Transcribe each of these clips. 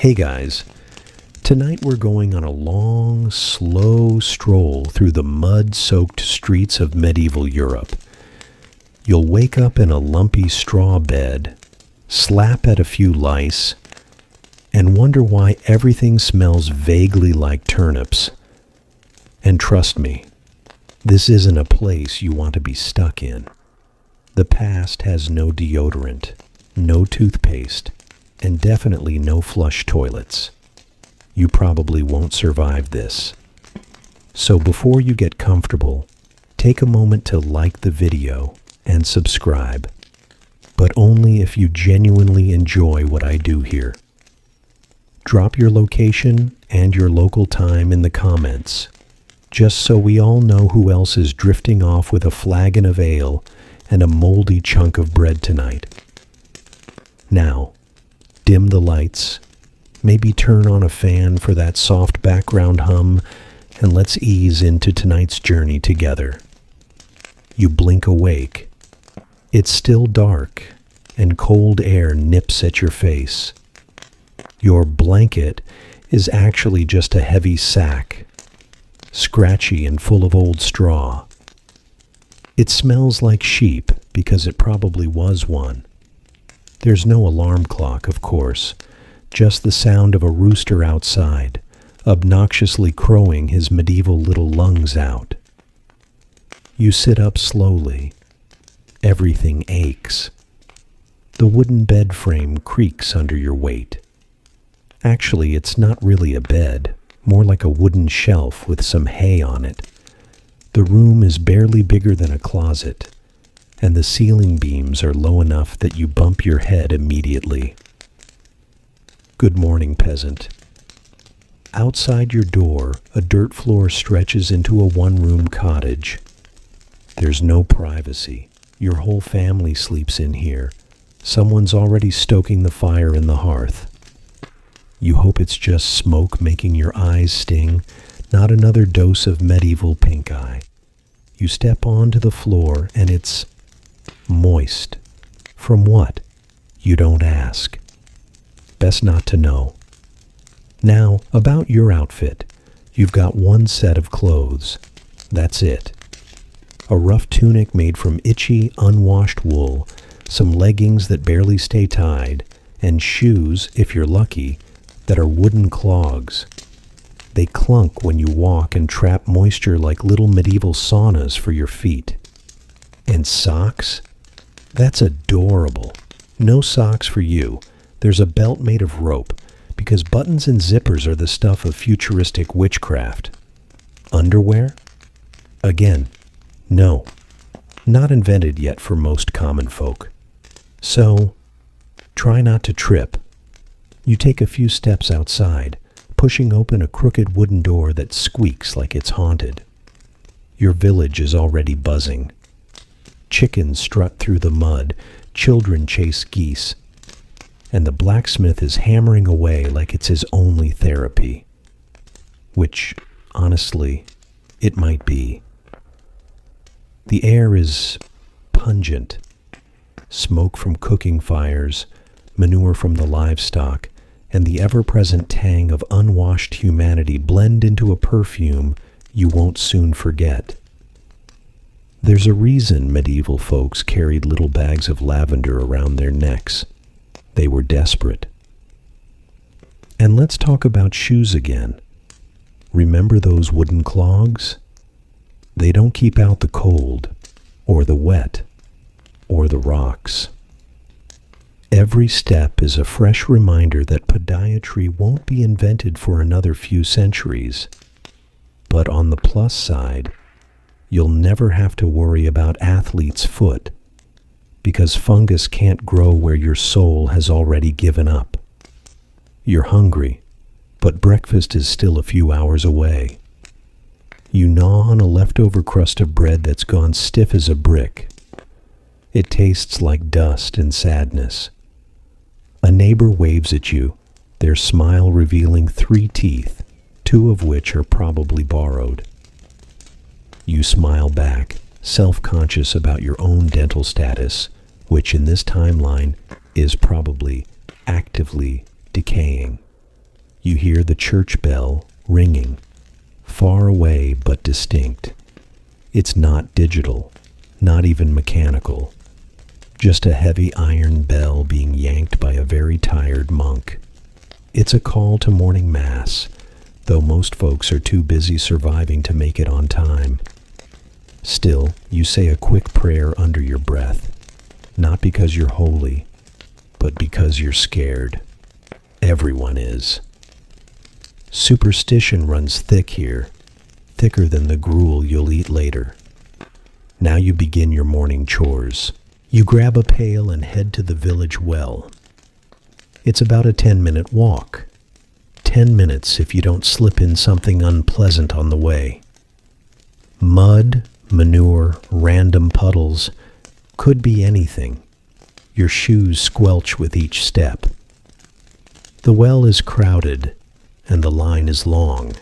Hey guys, tonight we're going on a long, slow stroll through the mud-soaked streets of medieval Europe. You'll wake up in a lumpy straw bed, slap at a few lice, and wonder why everything smells vaguely like turnips. And trust me, this isn't a place you want to be stuck in. The past has no deodorant, no toothpaste, and definitely no flush toilets. You probably won't survive this. So before you get comfortable, take a moment to like the video and subscribe, but only if you genuinely enjoy what I do here. Drop your location and your local time in the comments, just so we all know who else is drifting off with a flagon of ale and a moldy chunk of bread tonight. Now, dim the lights, maybe turn on a fan for that soft background hum, and let's ease into tonight's journey together. You blink awake. It's still dark, and cold air nips at your face. Your blanket is actually just a heavy sack, scratchy and full of old straw. It smells like sheep because it probably was one. There's no alarm clock, of course, just the sound of a rooster outside, obnoxiously crowing his medieval little lungs out. You sit up slowly. Everything aches. The wooden bed frame creaks under your weight. Actually, it's not really a bed, more like a wooden shelf with some hay on it. The room is barely bigger than a closet, and the ceiling beams are low enough that you bump your head immediately. Good morning, peasant. Outside your door, a dirt floor stretches into a one-room cottage. There's no privacy. Your whole family sleeps in here. Someone's already stoking the fire in the hearth. You hope it's just smoke making your eyes sting, not another dose of medieval pink eye. You step onto the floor and it's moist. From what? You don't ask. Best not to know. Now, about your outfit. You've got one set of clothes. That's it. A rough tunic made from itchy, unwashed wool, some leggings that barely stay tied, and shoes, if you're lucky, that are wooden clogs. They clunk when you walk and trap moisture like little medieval saunas for your feet. And socks? That's adorable. No socks for you. There's a belt made of rope, because buttons and zippers are the stuff of futuristic witchcraft. Underwear? Again, no. Not invented yet for most common folk. So, try not to trip. You take a few steps outside, pushing open a crooked wooden door that squeaks like it's haunted. Your village is already buzzing. Chickens strut through the mud, children chase geese, and the blacksmith is hammering away like it's his only therapy. Which, honestly, it might be. The air is pungent. Smoke from cooking fires, manure from the livestock, and the ever-present tang of unwashed humanity blend into a perfume you won't soon forget. There's a reason medieval folks carried little bags of lavender around their necks. They were desperate. And let's talk about shoes again. Remember those wooden clogs? They don't keep out the cold, or the wet, or the rocks. Every step is a fresh reminder that podiatry won't be invented for another few centuries. But on the plus side, you'll never have to worry about athlete's foot, because fungus can't grow where your soul has already given up. You're hungry, but breakfast is still a few hours away. You gnaw on a leftover crust of bread that's gone stiff as a brick. It tastes like dust and sadness. A neighbor waves at you, their smile revealing 3 teeth, 2 of which are probably borrowed. You smile back, self-conscious about your own dental status, which in this timeline is probably actively decaying. You hear the church bell ringing, far away but distinct. It's not digital, not even mechanical, just a heavy iron bell being yanked by a very tired monk. It's a call to morning mass, though most folks are too busy surviving to make it on time. Still, you say a quick prayer under your breath, not because you're holy, but because you're scared. Everyone is. Superstition runs thick here, thicker than the gruel you'll eat later. Now you begin your morning chores. You grab a pail and head to the village well. It's about a 10-minute walk. 10 minutes if you don't slip in something unpleasant on the way. Mud, manure, random puddles, could be anything. Your shoes squelch with each step. The well is crowded, and the line is long.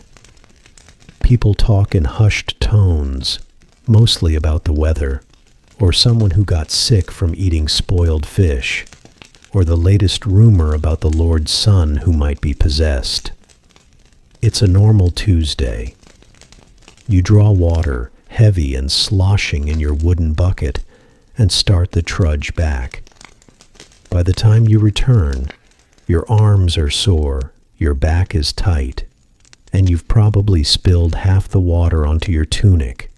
People talk in hushed tones, mostly about the weather, or someone who got sick from eating spoiled fish, or the latest rumor about the Lord's son who might be possessed. It's a normal Tuesday. You draw water, heavy and sloshing in your wooden bucket, and start the trudge back. By the time you return, your arms are sore, your back is tight, and you've probably spilled half the water onto your tunic,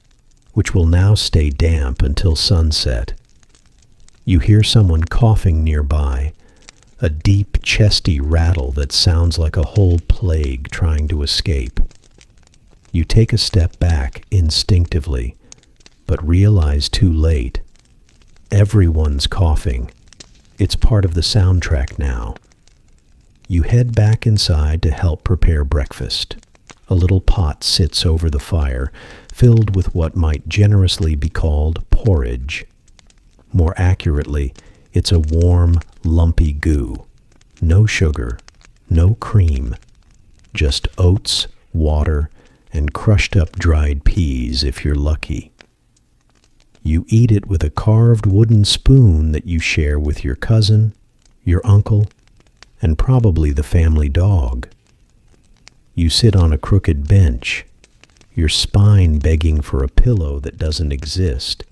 which will now stay damp until sunset. You hear someone coughing nearby, a deep, chesty rattle that sounds like a whole plague trying to escape. You take a step back instinctively, but realize too late. Everyone's coughing. It's part of the soundtrack now. You head back inside to help prepare breakfast. A little pot sits over the fire, filled with what might generously be called porridge. More accurately, it's a warm, lumpy goo. No sugar, no cream, just oats, water, and crushed up dried peas if you're lucky. You eat it with a carved wooden spoon that you share with your cousin, your uncle, and probably the family dog. You sit on a crooked bench, your spine begging for a pillow that doesn't exist,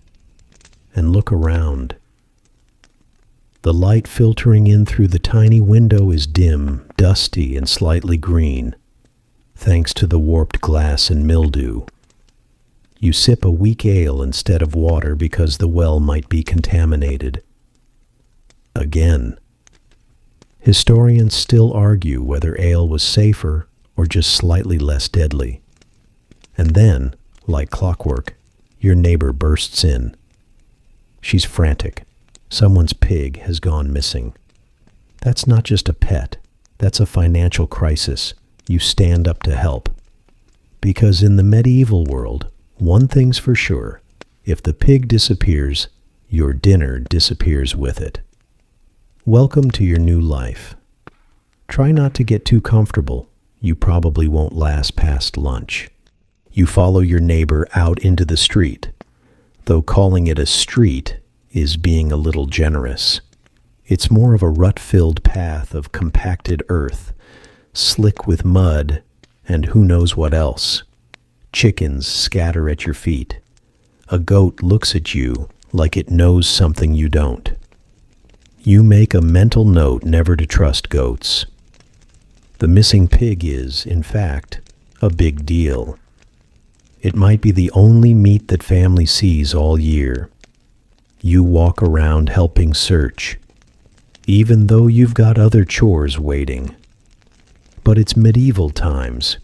and look around. The light filtering in through the tiny window is dim, dusty, and slightly green, thanks to the warped glass and mildew. You sip a weak ale instead of water because the well might be contaminated. Again. Historians still argue whether ale was safer or just slightly less deadly. And then, like clockwork, your neighbor bursts in. She's frantic. Someone's pig has gone missing. That's not just a pet. That's a financial crisis. You stand up to help. Because in the medieval world, one thing's for sure. If the pig disappears, your dinner disappears with it. Welcome to your new life. Try not to get too comfortable. You probably won't last past lunch. You follow your neighbor out into the street, though calling it a street is being a little generous. It's more of a rut-filled path of compacted earth, slick with mud, and who knows what else. Chickens scatter at your feet. A goat looks at you like it knows something you don't. You make a mental note never to trust goats. The missing pig is, in fact, a big deal. It might be the only meat that family sees all year. You walk around helping search, even though you've got other chores waiting. But it's medieval times.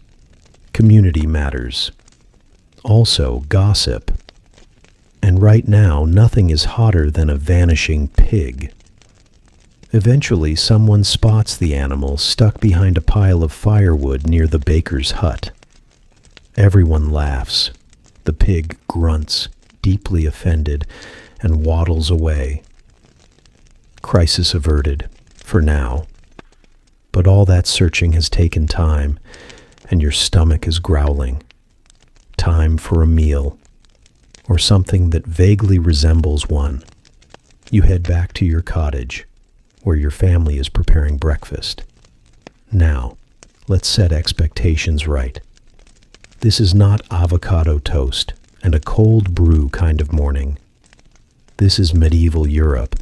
Community matters. Also gossip. And right now, nothing is hotter than a vanishing pig. Eventually, someone spots the animal stuck behind a pile of firewood near the baker's hut. Everyone laughs. The pig grunts, deeply offended, and waddles away. Crisis averted, for now. But all that searching has taken time, and your stomach is growling. Time for a meal, or something that vaguely resembles one. You head back to your cottage, where your family is preparing breakfast. Now, let's set expectations right. This is not avocado toast and a cold brew kind of morning. This is medieval Europe,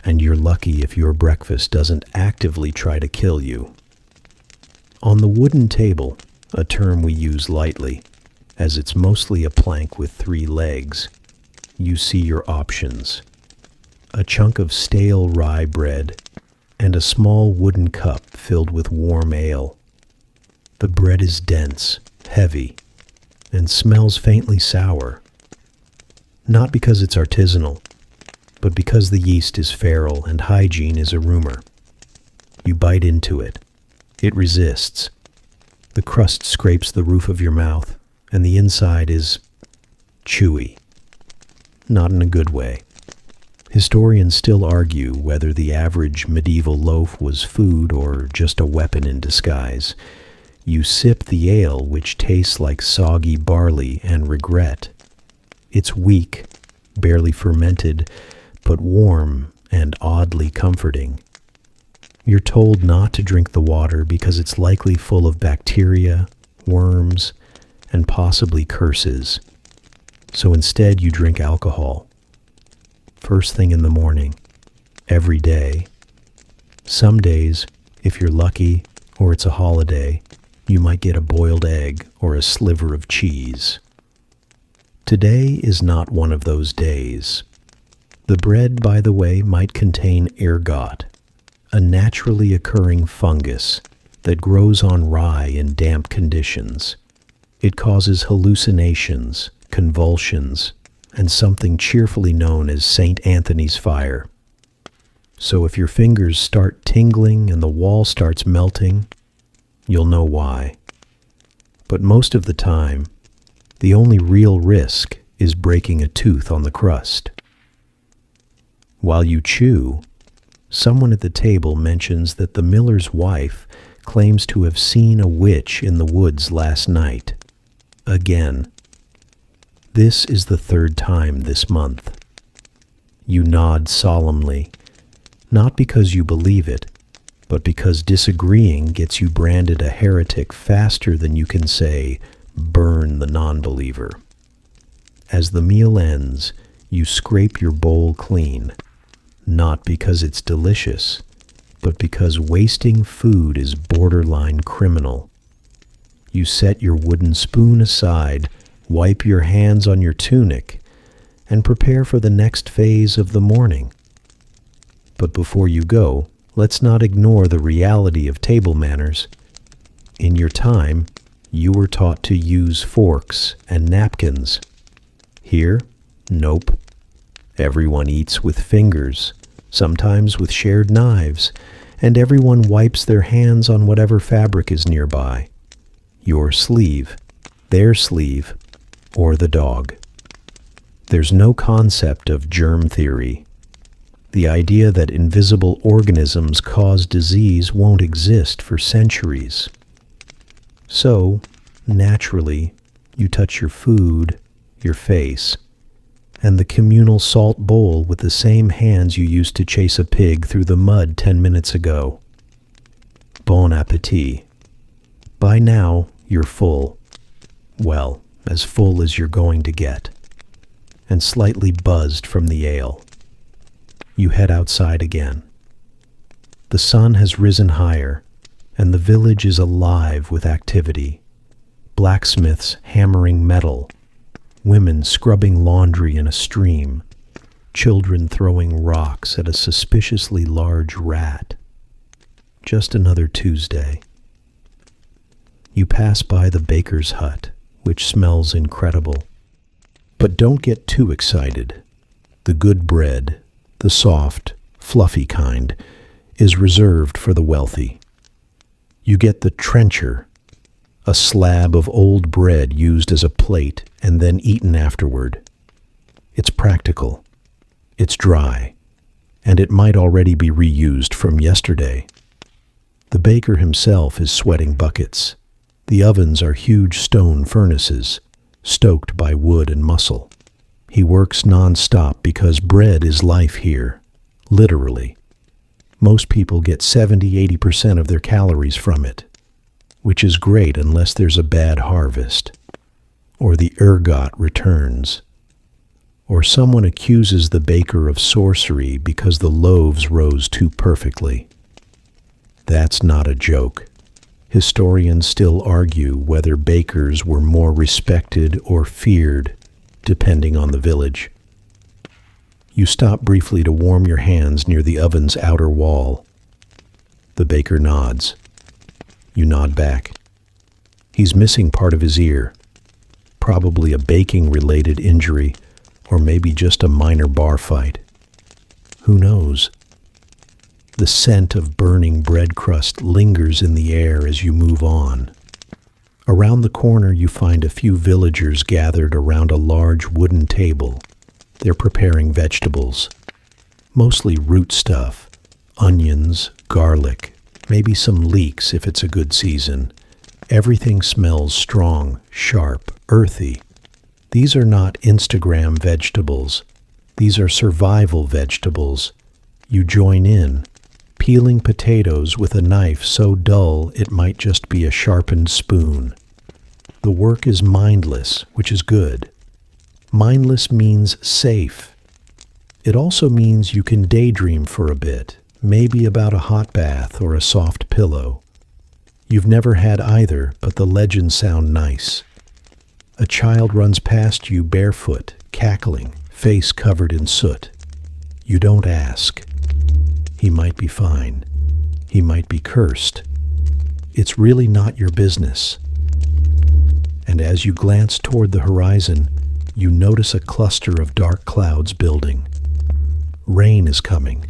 and you're lucky if your breakfast doesn't actively try to kill you. On the wooden table, a term we use lightly, as it's mostly a plank with 3 legs, you see your options. A chunk of stale rye bread and a small wooden cup filled with warm ale. The bread is dense, heavy, and smells faintly sour. Not because it's artisanal, but because the yeast is feral and hygiene is a rumor. You bite into it. It resists. The crust scrapes the roof of your mouth, and the inside is chewy. Not in a good way. Historians still argue whether the average medieval loaf was food or just a weapon in disguise. You sip the ale, which tastes like soggy barley, and regret. It's weak, barely fermented, but warm and oddly comforting. You're told not to drink the water because it's likely full of bacteria, worms, and possibly curses. So instead you drink alcohol. First thing in the morning, every day. Some days, if you're lucky or it's a holiday, you might get a boiled egg or a sliver of cheese. Today is not one of those days. The bread, by the way, might contain ergot, a naturally occurring fungus that grows on rye in damp conditions. It causes hallucinations, convulsions, and something cheerfully known as St. Anthony's fire. So if your fingers start tingling and the wall starts melting, you'll know why. But most of the time, the only real risk is breaking a tooth on the crust. While you chew, someone at the table mentions that the miller's wife claims to have seen a witch in the woods last night. Again. This is the 3rd time this month. You nod solemnly, not because you believe it, but because disagreeing gets you branded a heretic faster than you can say, burn the non-believer. As the meal ends, you scrape your bowl clean, not because it's delicious, but because wasting food is borderline criminal. You set your wooden spoon aside, wipe your hands on your tunic, and prepare for the next phase of the morning. But before you go, let's not ignore the reality of table manners. In your time, you were taught to use forks and napkins. Here, nope. Everyone eats with fingers, sometimes with shared knives, and everyone wipes their hands on whatever fabric is nearby. Your sleeve, their sleeve, or the dog. There's no concept of germ theory. The idea that invisible organisms cause disease won't exist for centuries. So, naturally, you touch your food, your face, and the communal salt bowl with the same hands you used to chase a pig through the mud 10 minutes ago. Bon appétit. By now, you're full. Well, as full as you're going to get, and slightly buzzed from the ale. You head outside again. The sun has risen higher, and the village is alive with activity. Blacksmiths hammering metal, women scrubbing laundry in a stream, children throwing rocks at a suspiciously large rat. Just another Tuesday. You pass by the baker's hut, which smells incredible. But don't get too excited. The good bread, the soft, fluffy kind, is reserved for the wealthy. You get the trencher, a slab of old bread used as a plate and then eaten afterward. It's practical, it's dry, and it might already be reused from yesterday. The baker himself is sweating buckets. The ovens are huge stone furnaces, stoked by wood and muscle. He works non-stop because bread is life here, literally. Most people get 70-80% of their calories from it. which is great unless there's a bad harvest, or the ergot returns, or someone accuses the baker of sorcery because the loaves rose too perfectly. That's not a joke. Historians still argue whether bakers were more respected or feared, depending on the village. You stop briefly to warm your hands near the oven's outer wall. The baker nods. You nod back. He's missing part of his ear, probably a baking-related injury, or maybe just a minor bar fight. Who knows? The scent of burning bread crust lingers in the air as you move on. Around the corner, you find a few villagers gathered around a large wooden table. They're preparing vegetables, mostly root stuff, onions, garlic, maybe some leeks if it's a good season. Everything smells strong, sharp, earthy. These are not Instagram vegetables. These are survival vegetables. You join in, peeling potatoes with a knife so dull it might just be a sharpened spoon. The work is mindless, which is good. Mindless means safe. It also means you can daydream for a bit, maybe about a hot bath or a soft pillow. You've never had either, but the legends sound nice. A child runs past you barefoot, cackling, face covered in soot. You don't ask. He might be fine. He might be cursed. It's really not your business. And as you glance toward the horizon, you notice a cluster of dark clouds building. Rain is coming,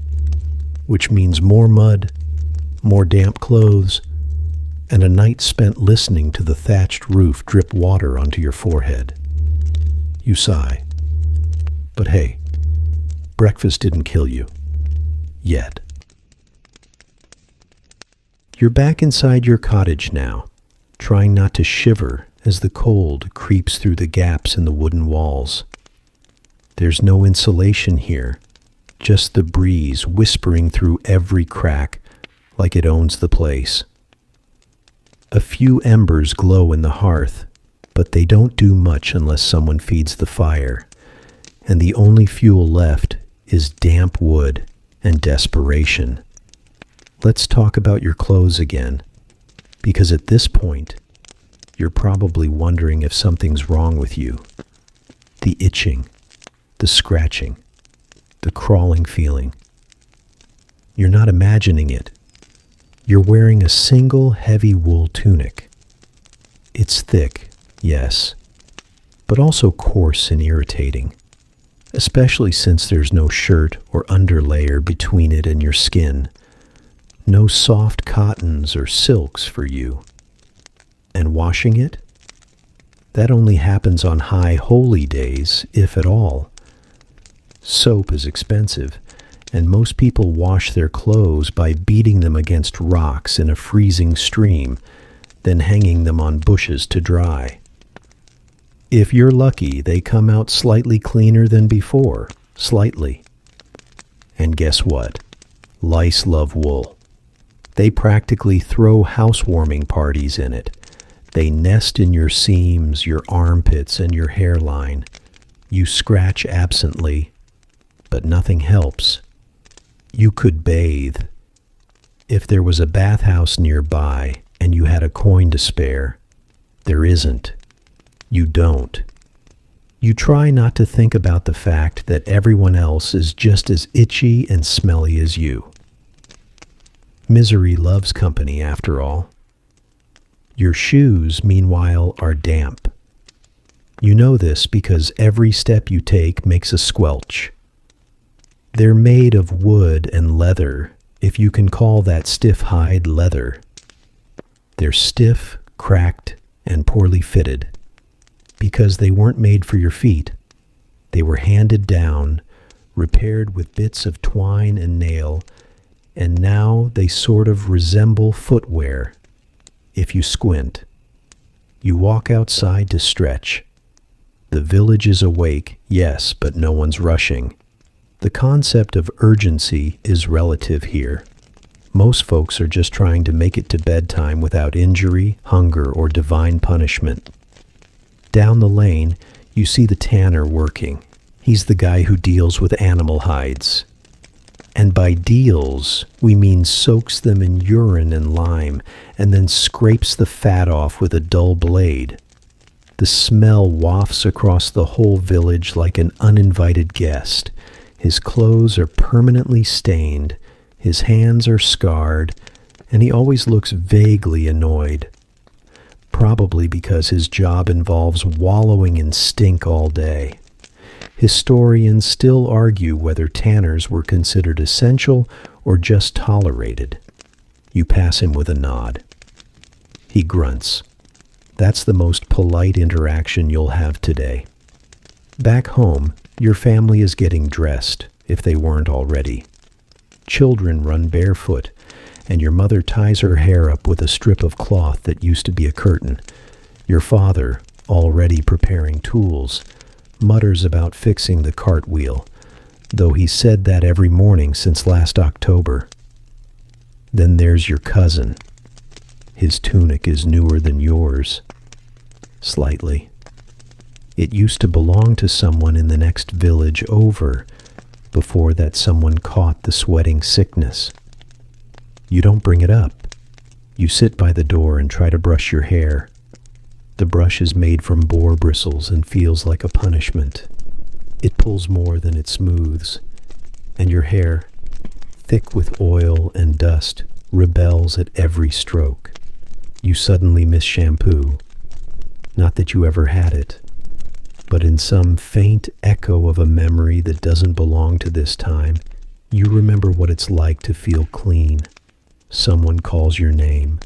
which means more mud, more damp clothes, and a night spent listening to the thatched roof drip water onto your forehead. You sigh. But hey, breakfast didn't kill you. Yet. You're back inside your cottage now, trying not to shiver as the cold creeps through the gaps in the wooden walls. There's no insulation here, just the breeze whispering through every crack like it owns the place. A few embers glow in the hearth, but they don't do much unless someone feeds the fire, and the only fuel left is damp wood and desperation. Let's talk about your clothes again, because at this point, you're probably wondering if something's wrong with you. The itching, the scratching, the crawling feeling. You're not imagining it. You're wearing a single heavy wool tunic. It's thick, yes, but also coarse and irritating, especially since there's no shirt or underlayer between it and your skin. No soft cottons or silks for you. And washing it? That only happens on high holy days, if at all. Soap is expensive, and most people wash their clothes by beating them against rocks in a freezing stream, then hanging them on bushes to dry. If you're lucky, they come out slightly cleaner than before, slightly. And guess what? Lice love wool. They practically throw housewarming parties in it. They nest in your seams, your armpits, and your hairline. You scratch absently, but nothing helps. You could bathe. If there was a bathhouse nearby and you had a coin to spare, there isn't. You don't. You try not to think about the fact that everyone else is just as itchy and smelly as you. Misery loves company, after all. Your shoes, meanwhile, are damp. You know this because every step you take makes a squelch. They're made of wood and leather, if you can call that stiff hide leather. They're stiff, cracked, and poorly fitted, because they weren't made for your feet. They were handed down, repaired with bits of twine and nail, and now they sort of resemble footwear, if you squint. You walk outside to stretch. The village is awake, yes, but no one's rushing. The concept of urgency is relative here. Most folks are just trying to make it to bedtime without injury, hunger, or divine punishment. Down the lane, you see the tanner working. He's the guy who deals with animal hides. And by deals, we mean soaks them in urine and lime, and then scrapes the fat off with a dull blade. The smell wafts across the whole village like an uninvited guest. His clothes are permanently stained, his hands are scarred, and he always looks vaguely annoyed. Probably because his job involves wallowing in stink all day. Historians still argue whether tanners were considered essential or just tolerated. You pass him with a nod. He grunts. That's the most polite interaction you'll have today. Back home, your family is getting dressed, if they weren't already. Children run barefoot, and your mother ties her hair up with a strip of cloth that used to be a curtain. Your father, already preparing tools, mutters about fixing the cartwheel, though he said that every morning since last October. Then there's your cousin. His tunic is newer than yours. Slightly. It used to belong to someone in the next village over, before that someone caught the sweating sickness. You don't bring it up. You sit by the door and try to brush your hair. The brush is made from boar bristles and feels like a punishment. It pulls more than it smooths, and your hair, thick with oil and dust, rebels at every stroke. You suddenly miss shampoo. Not that you ever had it, but in some faint echo of a memory that doesn't belong to this time, you remember what it's like to feel clean. Someone calls your name.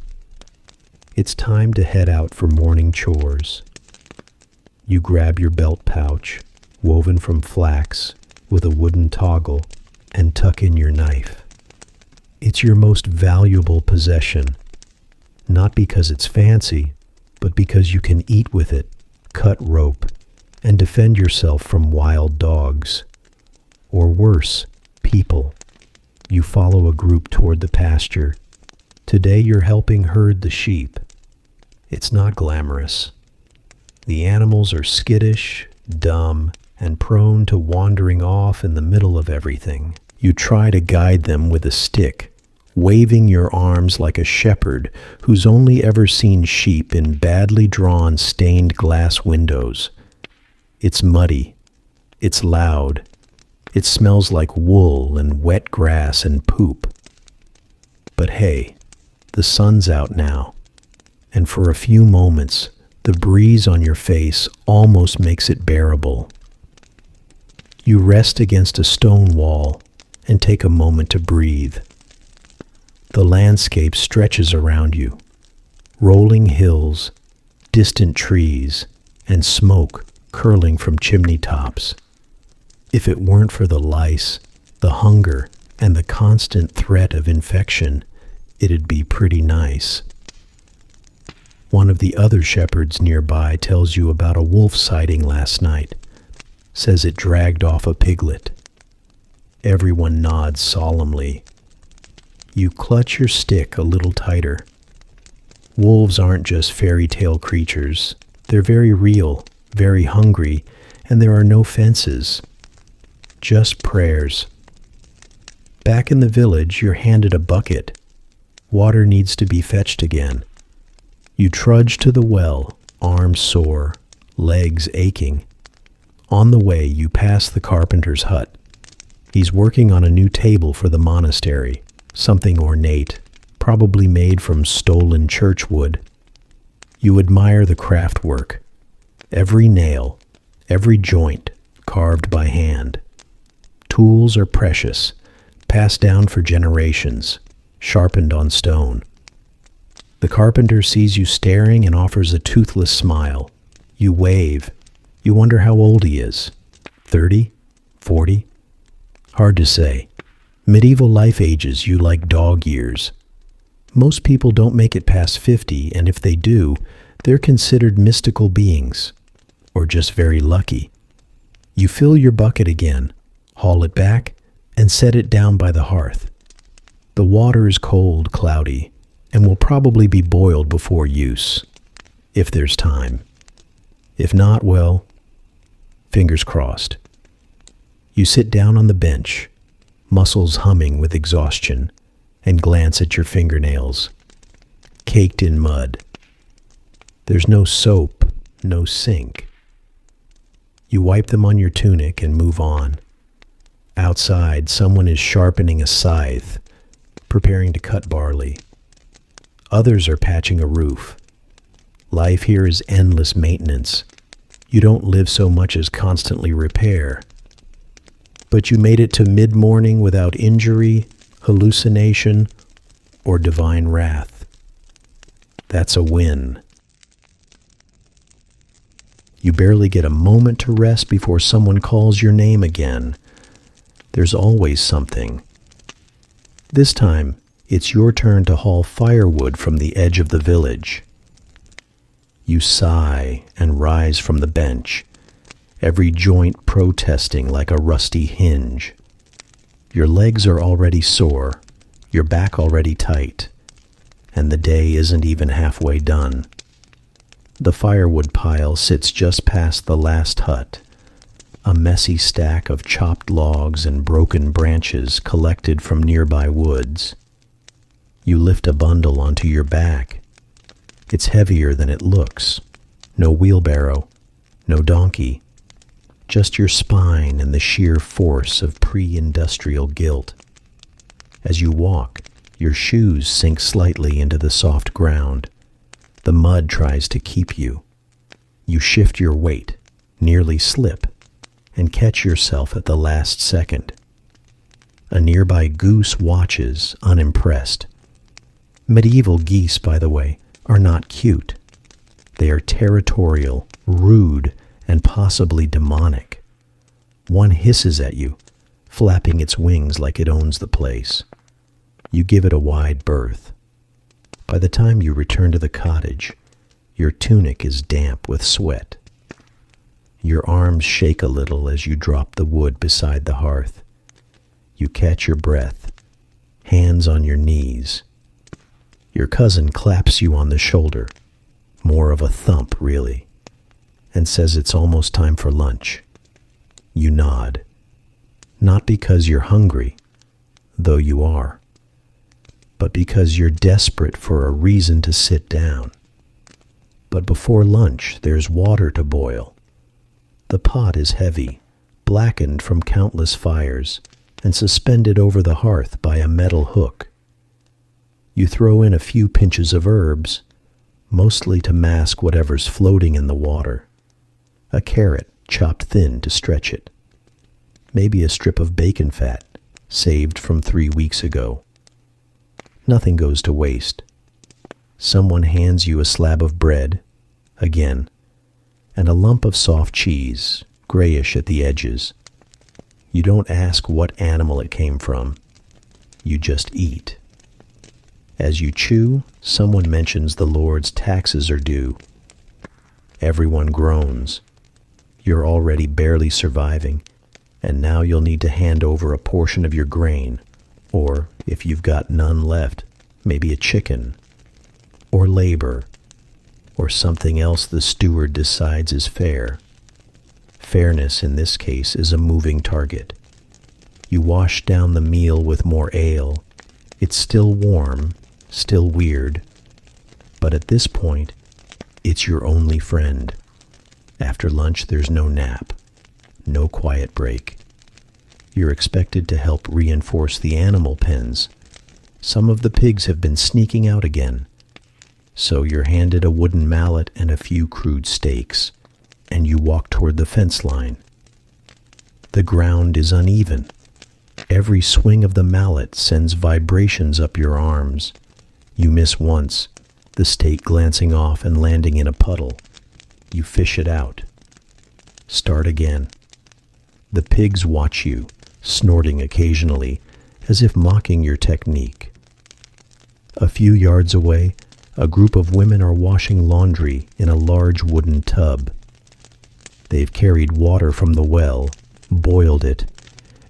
It's time to head out for morning chores. You grab your belt pouch, woven from flax, with a wooden toggle, and tuck in your knife. It's your most valuable possession, not because it's fancy, but because you can eat with it, cut rope, and defend yourself from wild dogs. Or worse, people. You follow a group toward the pasture. Today you're helping herd the sheep. It's not glamorous. The animals are skittish, dumb, and prone to wandering off in the middle of everything. You try to guide them with a stick, waving your arms like a shepherd who's only ever seen sheep in badly drawn stained glass windows. It's muddy. It's loud. It smells like wool and wet grass and poop. But hey, the sun's out now, and for a few moments, the breeze on your face almost makes it bearable. You rest against a stone wall and take a moment to breathe. The landscape stretches around you. Rolling hills, distant trees, and smoke curling from chimney tops. If it weren't for the lice, the hunger, and the constant threat of infection, it'd be pretty nice. One of the other shepherds nearby tells you about a wolf sighting last night. Says it dragged off a piglet. Everyone nods solemnly. You clutch your stick a little tighter. Wolves aren't just fairy tale creatures. They're very real, very hungry, and there are no fences. Just prayers. Back in the village, you're handed a bucket. Water needs to be fetched again. You trudge to the well, arms sore, legs aching. On the way, you pass the carpenter's hut. He's working on a new table for the monastery, something ornate, probably made from stolen church wood. You admire the craft work. Every nail, every joint, carved by hand. Tools are precious, passed down for generations, sharpened on stone. The carpenter sees you staring and offers a toothless smile. You wave. You wonder how old he is. 30? 40? Hard to say. Medieval life ages you like dog years. Most people don't make it past 50, and if they do, they're considered mystical beings, or just very lucky. You fill your bucket again, haul it back, and set it down by the hearth. The water is cold, cloudy, and will probably be boiled before use, if there's time. If not, well, fingers crossed. You sit down on the bench, muscles humming with exhaustion, and glance at your fingernails, caked in mud. There's no soap, no sink. You wipe them on your tunic and move on. Outside, someone is sharpening a scythe, preparing to cut barley. Others are patching a roof. Life here is endless maintenance. You don't live so much as constantly repair. But you made it to mid-morning without injury, hallucination, or divine wrath. That's a win. You barely get a moment to rest before someone calls your name again. There's always something. This time, it's your turn to haul firewood from the edge of the village. You sigh and rise from the bench, every joint protesting like a rusty hinge. Your legs are already sore, your back already tight, and the day isn't even halfway done. The firewood pile sits just past the last hut, a messy stack of chopped logs and broken branches collected from nearby woods. You lift a bundle onto your back. It's heavier than it looks. No wheelbarrow, no donkey, just your spine and the sheer force of pre-industrial guilt. As you walk, your shoes sink slightly into the soft ground. The mud tries to keep you. You shift your weight, nearly slip, and catch yourself at the last second. A nearby goose watches, unimpressed. Medieval geese, by the way, are not cute. They are territorial, rude, and possibly demonic. One hisses at you, flapping its wings like it owns the place. You give it a wide berth. By the time you return to the cottage, your tunic is damp with sweat. Your arms shake a little as you drop the wood beside the hearth. You catch your breath, hands on your knees. Your cousin claps you on the shoulder, more of a thump, really, and says it's almost time for lunch. You nod, not because you're hungry, though you are, but because you're desperate for a reason to sit down. But before lunch, there's water to boil. The pot is heavy, blackened from countless fires, and suspended over the hearth by a metal hook. You throw in a few pinches of herbs, mostly to mask whatever's floating in the water. A carrot chopped thin to stretch it. Maybe a strip of bacon fat, saved from 3 weeks ago. Nothing goes to waste. Someone hands you a slab of bread, again, and a lump of soft cheese, grayish at the edges. You don't ask what animal it came from. You just eat. As you chew, someone mentions the Lord's taxes are due. Everyone groans. You're already barely surviving, and now you'll need to hand over a portion of your grain, or, if you've got none left, maybe a chicken, or labor, or something else the steward decides is fair. Fairness in this case is a moving target. You wash down the meal with more ale. It's still warm, still weird, but at this point, it's your only friend. After lunch, there's no nap, no quiet break. You're expected to help reinforce the animal pens. Some of the pigs have been sneaking out again. So you're handed a wooden mallet and a few crude stakes, and you walk toward the fence line. The ground is uneven. Every swing of the mallet sends vibrations up your arms. You miss once, the stake glancing off and landing in a puddle. You fish it out. Start again. The pigs watch you, snorting occasionally, as if mocking your technique. A few yards away, a group of women are washing laundry in a large wooden tub. They've carried water from the well, boiled it,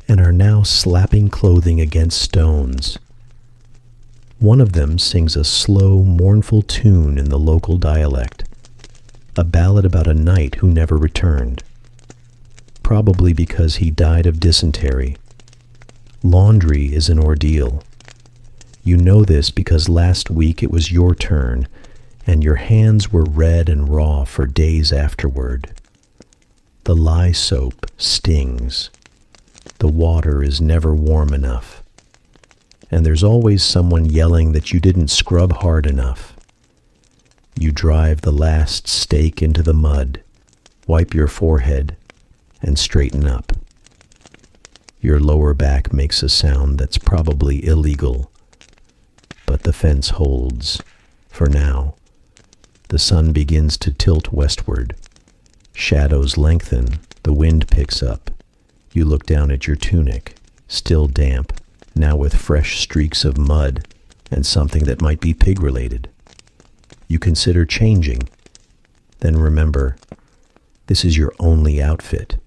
and are now slapping clothing against stones. One of them sings a slow, mournful tune in the local dialect, a ballad about a knight who never returned, probably because he died of dysentery. Laundry is an ordeal. You know this because last week it was your turn, and your hands were red and raw for days afterward. The lye soap stings. The water is never warm enough. And there's always someone yelling that you didn't scrub hard enough. You drive the last stake into the mud, wipe your forehead, and straighten up. Your lower back makes a sound that's probably illegal, but the fence holds, for now. The sun begins to tilt westward. Shadows lengthen, the wind picks up. You look down at your tunic, still damp, now with fresh streaks of mud and something that might be pig-related. You consider changing. Then remember, this is your only outfit.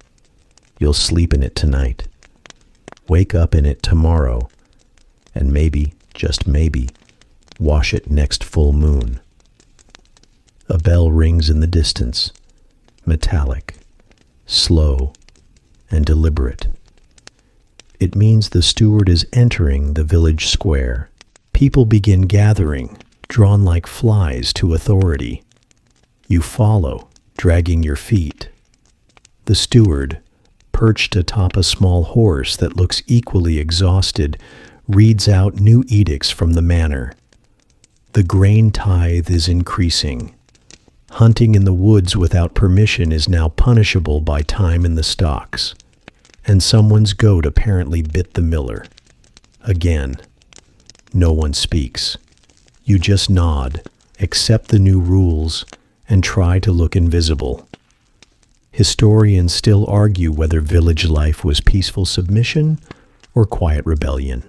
You'll sleep in it tonight. Wake up in it tomorrow, and maybe, just maybe, wash it next full moon. A bell rings in the distance, metallic, slow, and deliberate. It means the steward is entering the village square. People begin gathering, drawn like flies to authority. You follow, dragging your feet. The steward, perched atop a small horse that looks equally exhausted, reads out new edicts from the manor. The grain tithe is increasing. Hunting in the woods without permission is now punishable by time in the stocks. And someone's goat apparently bit the miller. Again. No one speaks. You just nod, accept the new rules, and try to look invisible. Historians still argue whether village life was peaceful submission or quiet rebellion.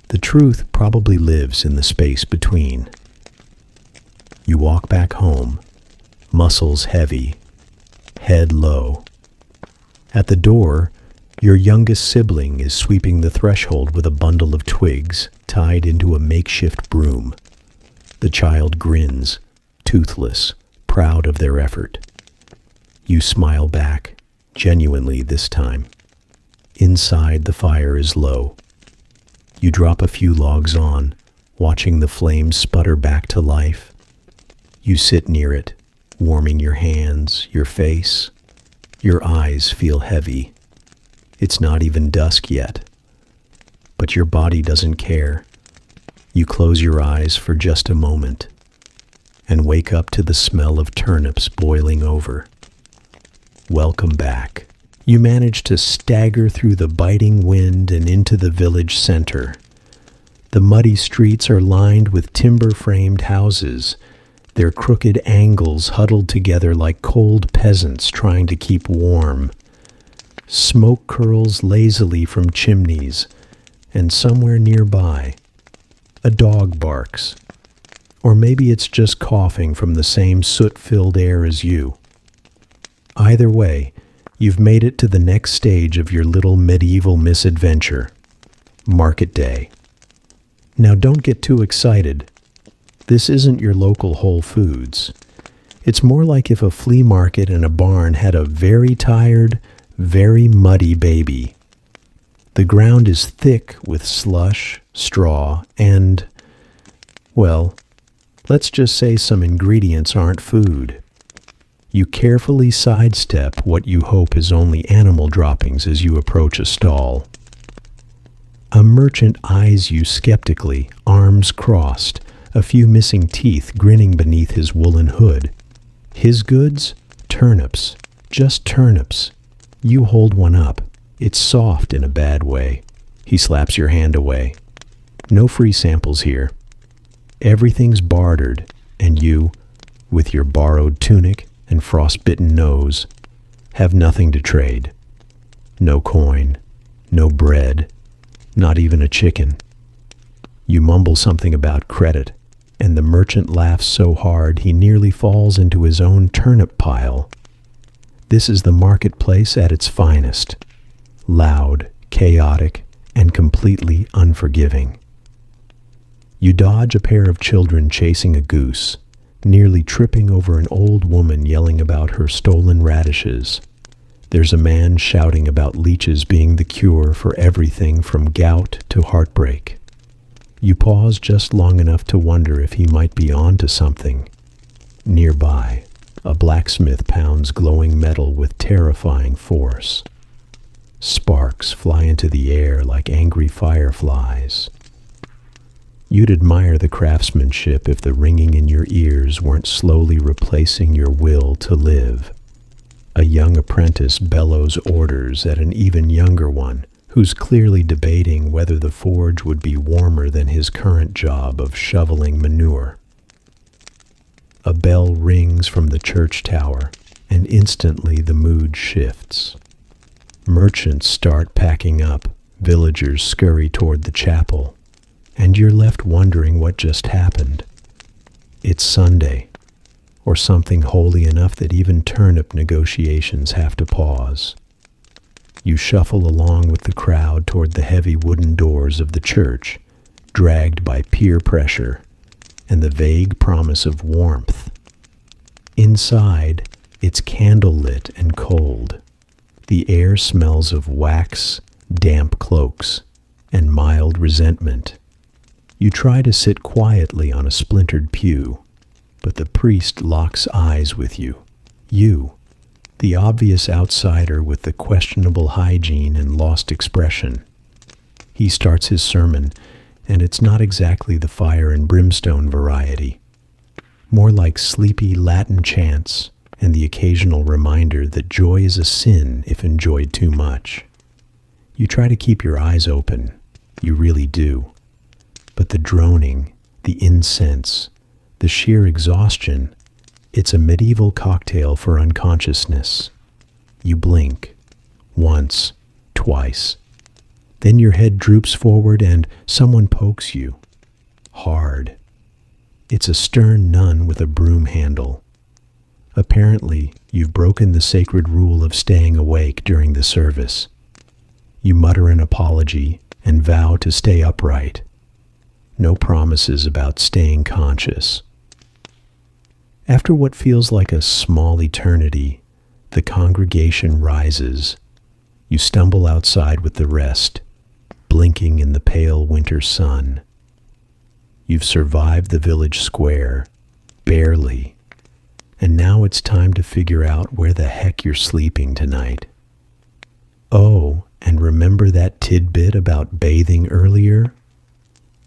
The truth probably lives in the space between. You walk back home, muscles heavy, head low. At the door, your youngest sibling is sweeping the threshold with a bundle of twigs tied into a makeshift broom. The child grins, toothless, proud of their effort. You smile back, genuinely this time. Inside, the fire is low. You drop a few logs on, watching the flames sputter back to life. You sit near it, warming your hands, your face. Your eyes feel heavy. It's not even dusk yet. But your body doesn't care. You close your eyes for just a moment and wake up to the smell of turnips boiling over. Welcome back. You manage to stagger through the biting wind and into the village center. The muddy streets are lined with timber-framed houses, their crooked angles huddled together like cold peasants trying to keep warm. Smoke curls lazily from chimneys, and somewhere nearby, a dog barks. Or maybe it's just coughing from the same soot-filled air as you. Either way, you've made it to the next stage of your little medieval misadventure, Market Day. Now don't get too excited. This isn't your local Whole Foods. It's more like if a flea market and a barn had a very tired, very muddy baby. The ground is thick with slush, straw, and, well, let's just say some ingredients aren't food. You carefully sidestep what you hope is only animal droppings as you approach a stall. A merchant eyes you skeptically, arms crossed, a few missing teeth grinning beneath his woolen hood. His goods? Turnips. Just turnips. You hold one up. It's soft in a bad way. He slaps your hand away. No free samples here. Everything's bartered, and you, with your borrowed tunic and frostbitten nose, have nothing to trade. No coin, no bread, not even a chicken. You mumble something about credit, and the merchant laughs so hard he nearly falls into his own turnip pile. This is the marketplace at its finest. Loud, chaotic, and completely unforgiving. You dodge a pair of children chasing a goose, nearly tripping over an old woman yelling about her stolen radishes. There's a man shouting about leeches being the cure for everything from gout to heartbreak. You pause just long enough to wonder if he might be on to something. Nearby, a blacksmith pounds glowing metal with terrifying force. Sparks fly into the air like angry fireflies. You'd admire the craftsmanship if the ringing in your ears weren't slowly replacing your will to live. A young apprentice bellows orders at an even younger one who's clearly debating whether the forge would be warmer than his current job of shoveling manure. A bell rings from the church tower, and instantly the mood shifts. Merchants start packing up, villagers scurry toward the chapel, and you're left wondering what just happened. It's Sunday, or something holy enough that even turnip negotiations have to pause. You shuffle along with the crowd toward the heavy wooden doors of the church, dragged by peer pressure and the vague promise of warmth. Inside, it's candlelit and cold. The air smells of wax, damp cloaks, and mild resentment. You try to sit quietly on a splintered pew, but the priest locks eyes with you. You, the obvious outsider with the questionable hygiene and lost expression. He starts his sermon, and it's not exactly the fire and brimstone variety. More like sleepy Latin chants and the occasional reminder that joy is a sin if enjoyed too much. You try to keep your eyes open. You really do. But the droning, the incense, the sheer exhaustion, it's a medieval cocktail for unconsciousness. You blink. Once, twice. Then your head droops forward and someone pokes you. Hard. It's a stern nun with a broom handle. Apparently, you've broken the sacred rule of staying awake during the service. You mutter an apology and vow to stay upright. No promises about staying conscious. After what feels like a small eternity, the congregation rises. You stumble outside with the rest, blinking in the pale winter sun. You've survived the village square, barely, and now it's time to figure out where the heck you're sleeping tonight. Oh, and remember that tidbit about bathing earlier?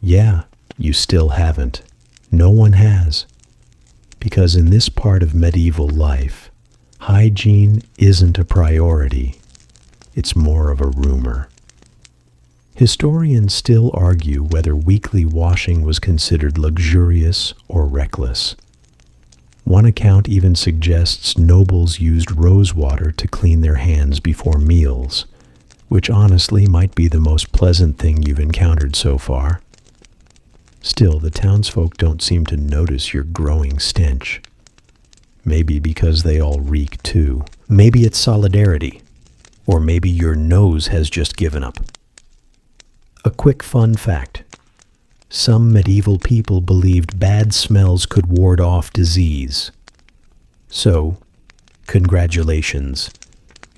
Yeah, you still haven't. No one has. Because in this part of medieval life, hygiene isn't a priority. It's more of a rumor. Historians still argue whether weekly washing was considered luxurious or reckless. One account even suggests nobles used rosewater to clean their hands before meals, which honestly might be the most pleasant thing you've encountered so far. Still, the townsfolk don't seem to notice your growing stench. Maybe because they all reek too. Maybe it's solidarity. Or maybe your nose has just given up. A quick fun fact. Some medieval people believed bad smells could ward off disease. So, congratulations.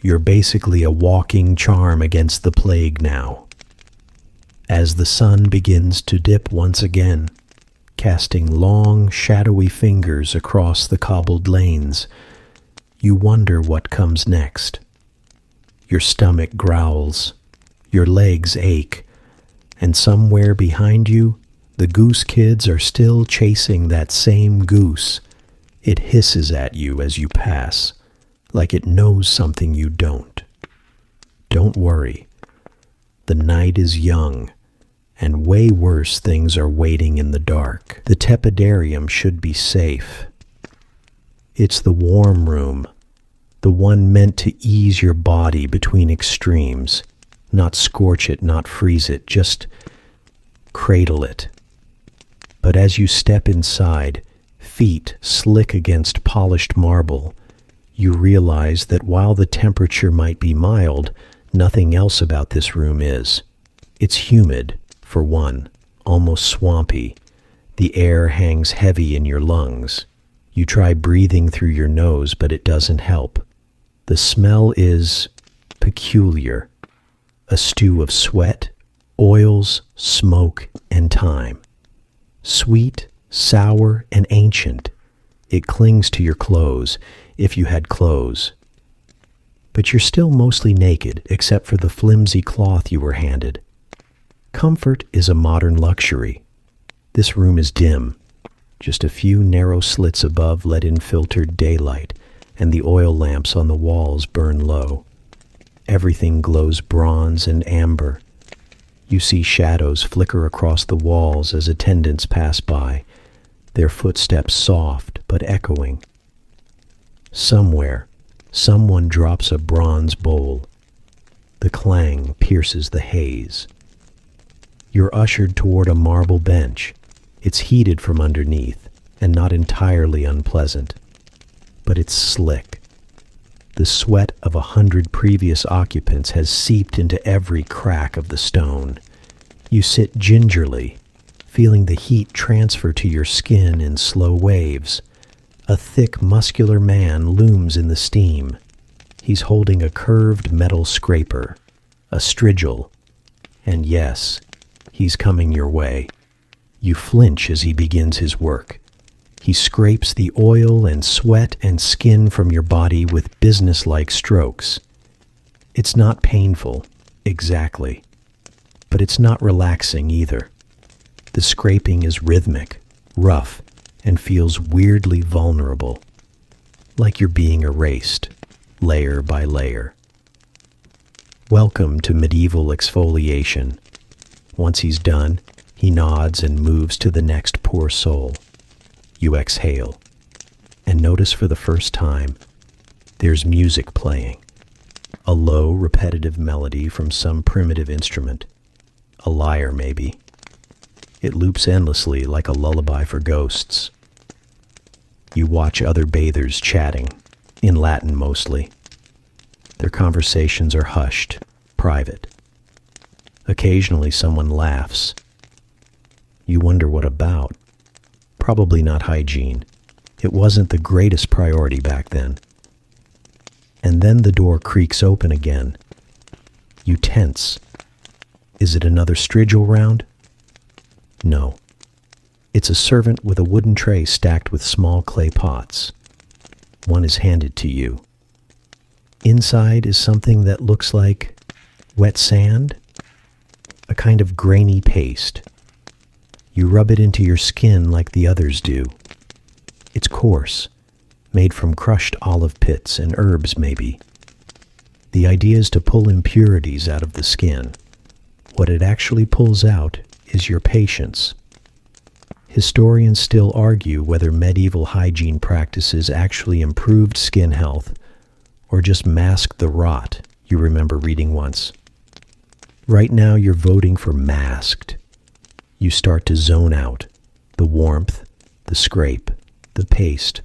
You're basically a walking charm against the plague now. As the sun begins to dip once again, casting long, shadowy fingers across the cobbled lanes, you wonder what comes next. Your stomach growls, your legs ache, and somewhere behind you, the goose kids are still chasing that same goose. It hisses at you as you pass, like it knows something you don't. Don't worry. The night is young, and way worse things are waiting in the dark. The tepidarium should be safe. It's the warm room, the one meant to ease your body between extremes, not scorch it, not freeze it, just cradle it. But as you step inside, feet slick against polished marble, you realize that while the temperature might be mild, nothing else about this room is. It's humid, for one, almost swampy, The air hangs heavy in your lungs. You try breathing through your nose, but it doesn't help. The smell is peculiar, a stew of sweat, oils, smoke, and time. Sweet, sour, and ancient. It clings to your clothes, if you had clothes. But you're still mostly naked, except for the flimsy cloth you were handed. Comfort is a modern luxury. This room is dim. Just a few narrow slits above let in filtered daylight, and the oil lamps on the walls burn low. Everything glows bronze and amber. You see shadows flicker across the walls as attendants pass by, their footsteps soft but echoing. Somewhere, someone drops a bronze bowl. The clang pierces the haze. You're ushered toward a marble bench. It's heated from underneath and not entirely unpleasant, but it's slick. The sweat of 100 previous occupants has seeped into every crack of the stone. You sit gingerly, feeling the heat transfer to your skin in slow waves. A thick, muscular man looms in the steam. He's holding a curved metal scraper, a strigil, and yes, he's coming your way. You flinch as he begins his work. He scrapes the oil and sweat and skin from your body with businesslike strokes. It's not painful, exactly, but it's not relaxing either. The scraping is rhythmic, rough, and feels weirdly vulnerable, like you're being erased, layer by layer. Welcome to medieval exfoliation. Once he's done, he nods and moves to the next poor soul. You exhale, and notice for the first time, there's music playing. A low, repetitive melody from some primitive instrument. A lyre, maybe. It loops endlessly like a lullaby for ghosts. You watch other bathers chatting, in Latin mostly. Their conversations are hushed, private. Occasionally someone laughs. You wonder what about. Probably not hygiene. It wasn't the greatest priority back then. And then the door creaks open again. You tense. Is it another strigil round? No. It's a servant with a wooden tray stacked with small clay pots. One is handed to you. Inside is something that looks like wet sand, a kind of grainy paste. You rub it into your skin like the others do. It's coarse, made from crushed olive pits and herbs maybe. The idea is to pull impurities out of the skin. What it actually pulls out is your patience. Historians still argue whether medieval hygiene practices actually improved skin health or just masked the rot you remember reading once. Right now you're voting for masked. You start to zone out. The warmth, the scrape, the paste.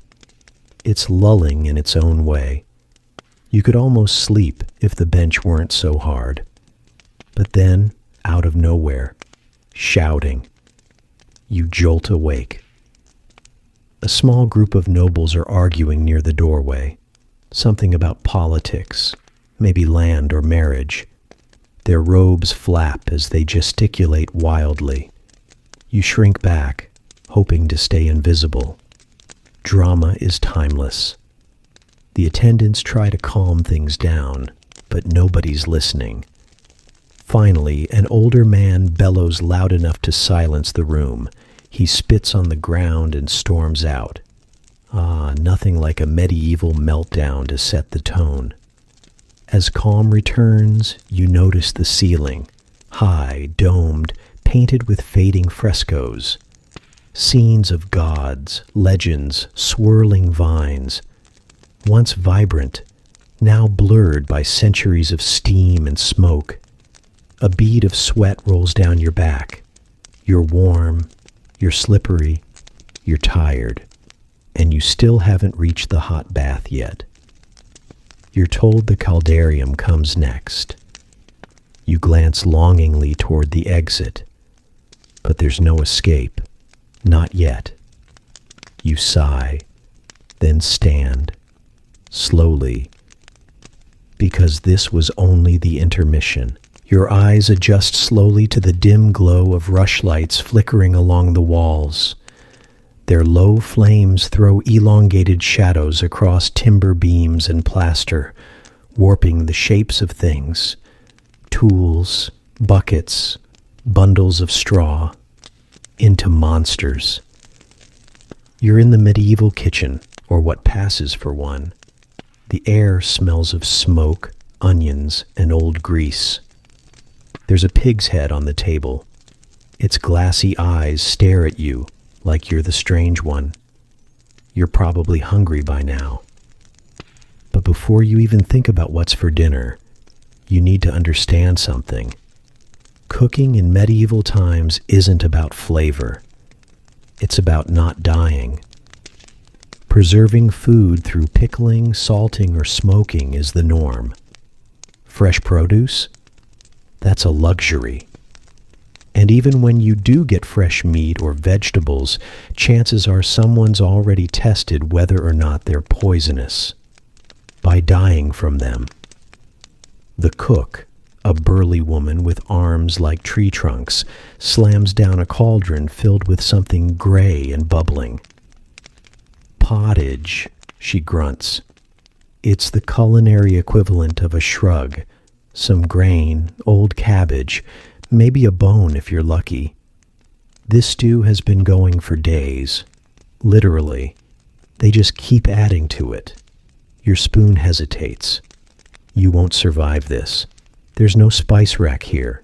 It's lulling in its own way. You could almost sleep if the bench weren't so hard. But then, out of nowhere, shouting, you jolt awake. A small group of nobles are arguing near the doorway. Something about politics, maybe land or marriage. Their robes flap as they gesticulate wildly. You shrink back, hoping to stay invisible. Drama is timeless. The attendants try to calm things down, but nobody's listening. Finally, an older man bellows loud enough to silence the room. He spits on the ground and storms out. Nothing like a medieval meltdown to set the tone. As calm returns, you notice the ceiling, high, domed, painted with fading frescoes. Scenes of gods, legends, swirling vines. Once vibrant, now blurred by centuries of steam and smoke. A bead of sweat rolls down your back. You're warm, you're slippery, you're tired, and you still haven't reached the hot bath yet. You're told the caldarium comes next. You glance longingly toward the exit, but there's no escape. Not yet. You sigh, then stand, slowly, because this was only the intermission. Your eyes adjust slowly to the dim glow of rushlights flickering along the walls. Their low flames throw elongated shadows across timber beams and plaster, warping the shapes of things. Tools, buckets, bundles of straw, into monsters. You're in the medieval kitchen, or what passes for one. The air smells of smoke, onions, and old grease. There's a pig's head on the table. Its glassy eyes stare at you like you're the strange one. You're probably hungry by now. But before you even think about what's for dinner, you need to understand something. Cooking in medieval times isn't about flavor. It's about not dying. Preserving food through pickling, salting, or smoking is the norm. Fresh produce? That's a luxury. And even when you do get fresh meat or vegetables, chances are someone's already tested whether or not they're poisonous by dying from them. The cook, a burly woman with arms like tree trunks, slams down a cauldron filled with something gray and bubbling. Pottage, she grunts. It's the culinary equivalent of a shrug. Some grain, old cabbage, maybe a bone if you're lucky. This stew has been going for days. Literally. They just keep adding to it. Your spoon hesitates. You won't survive this. There's no spice rack here.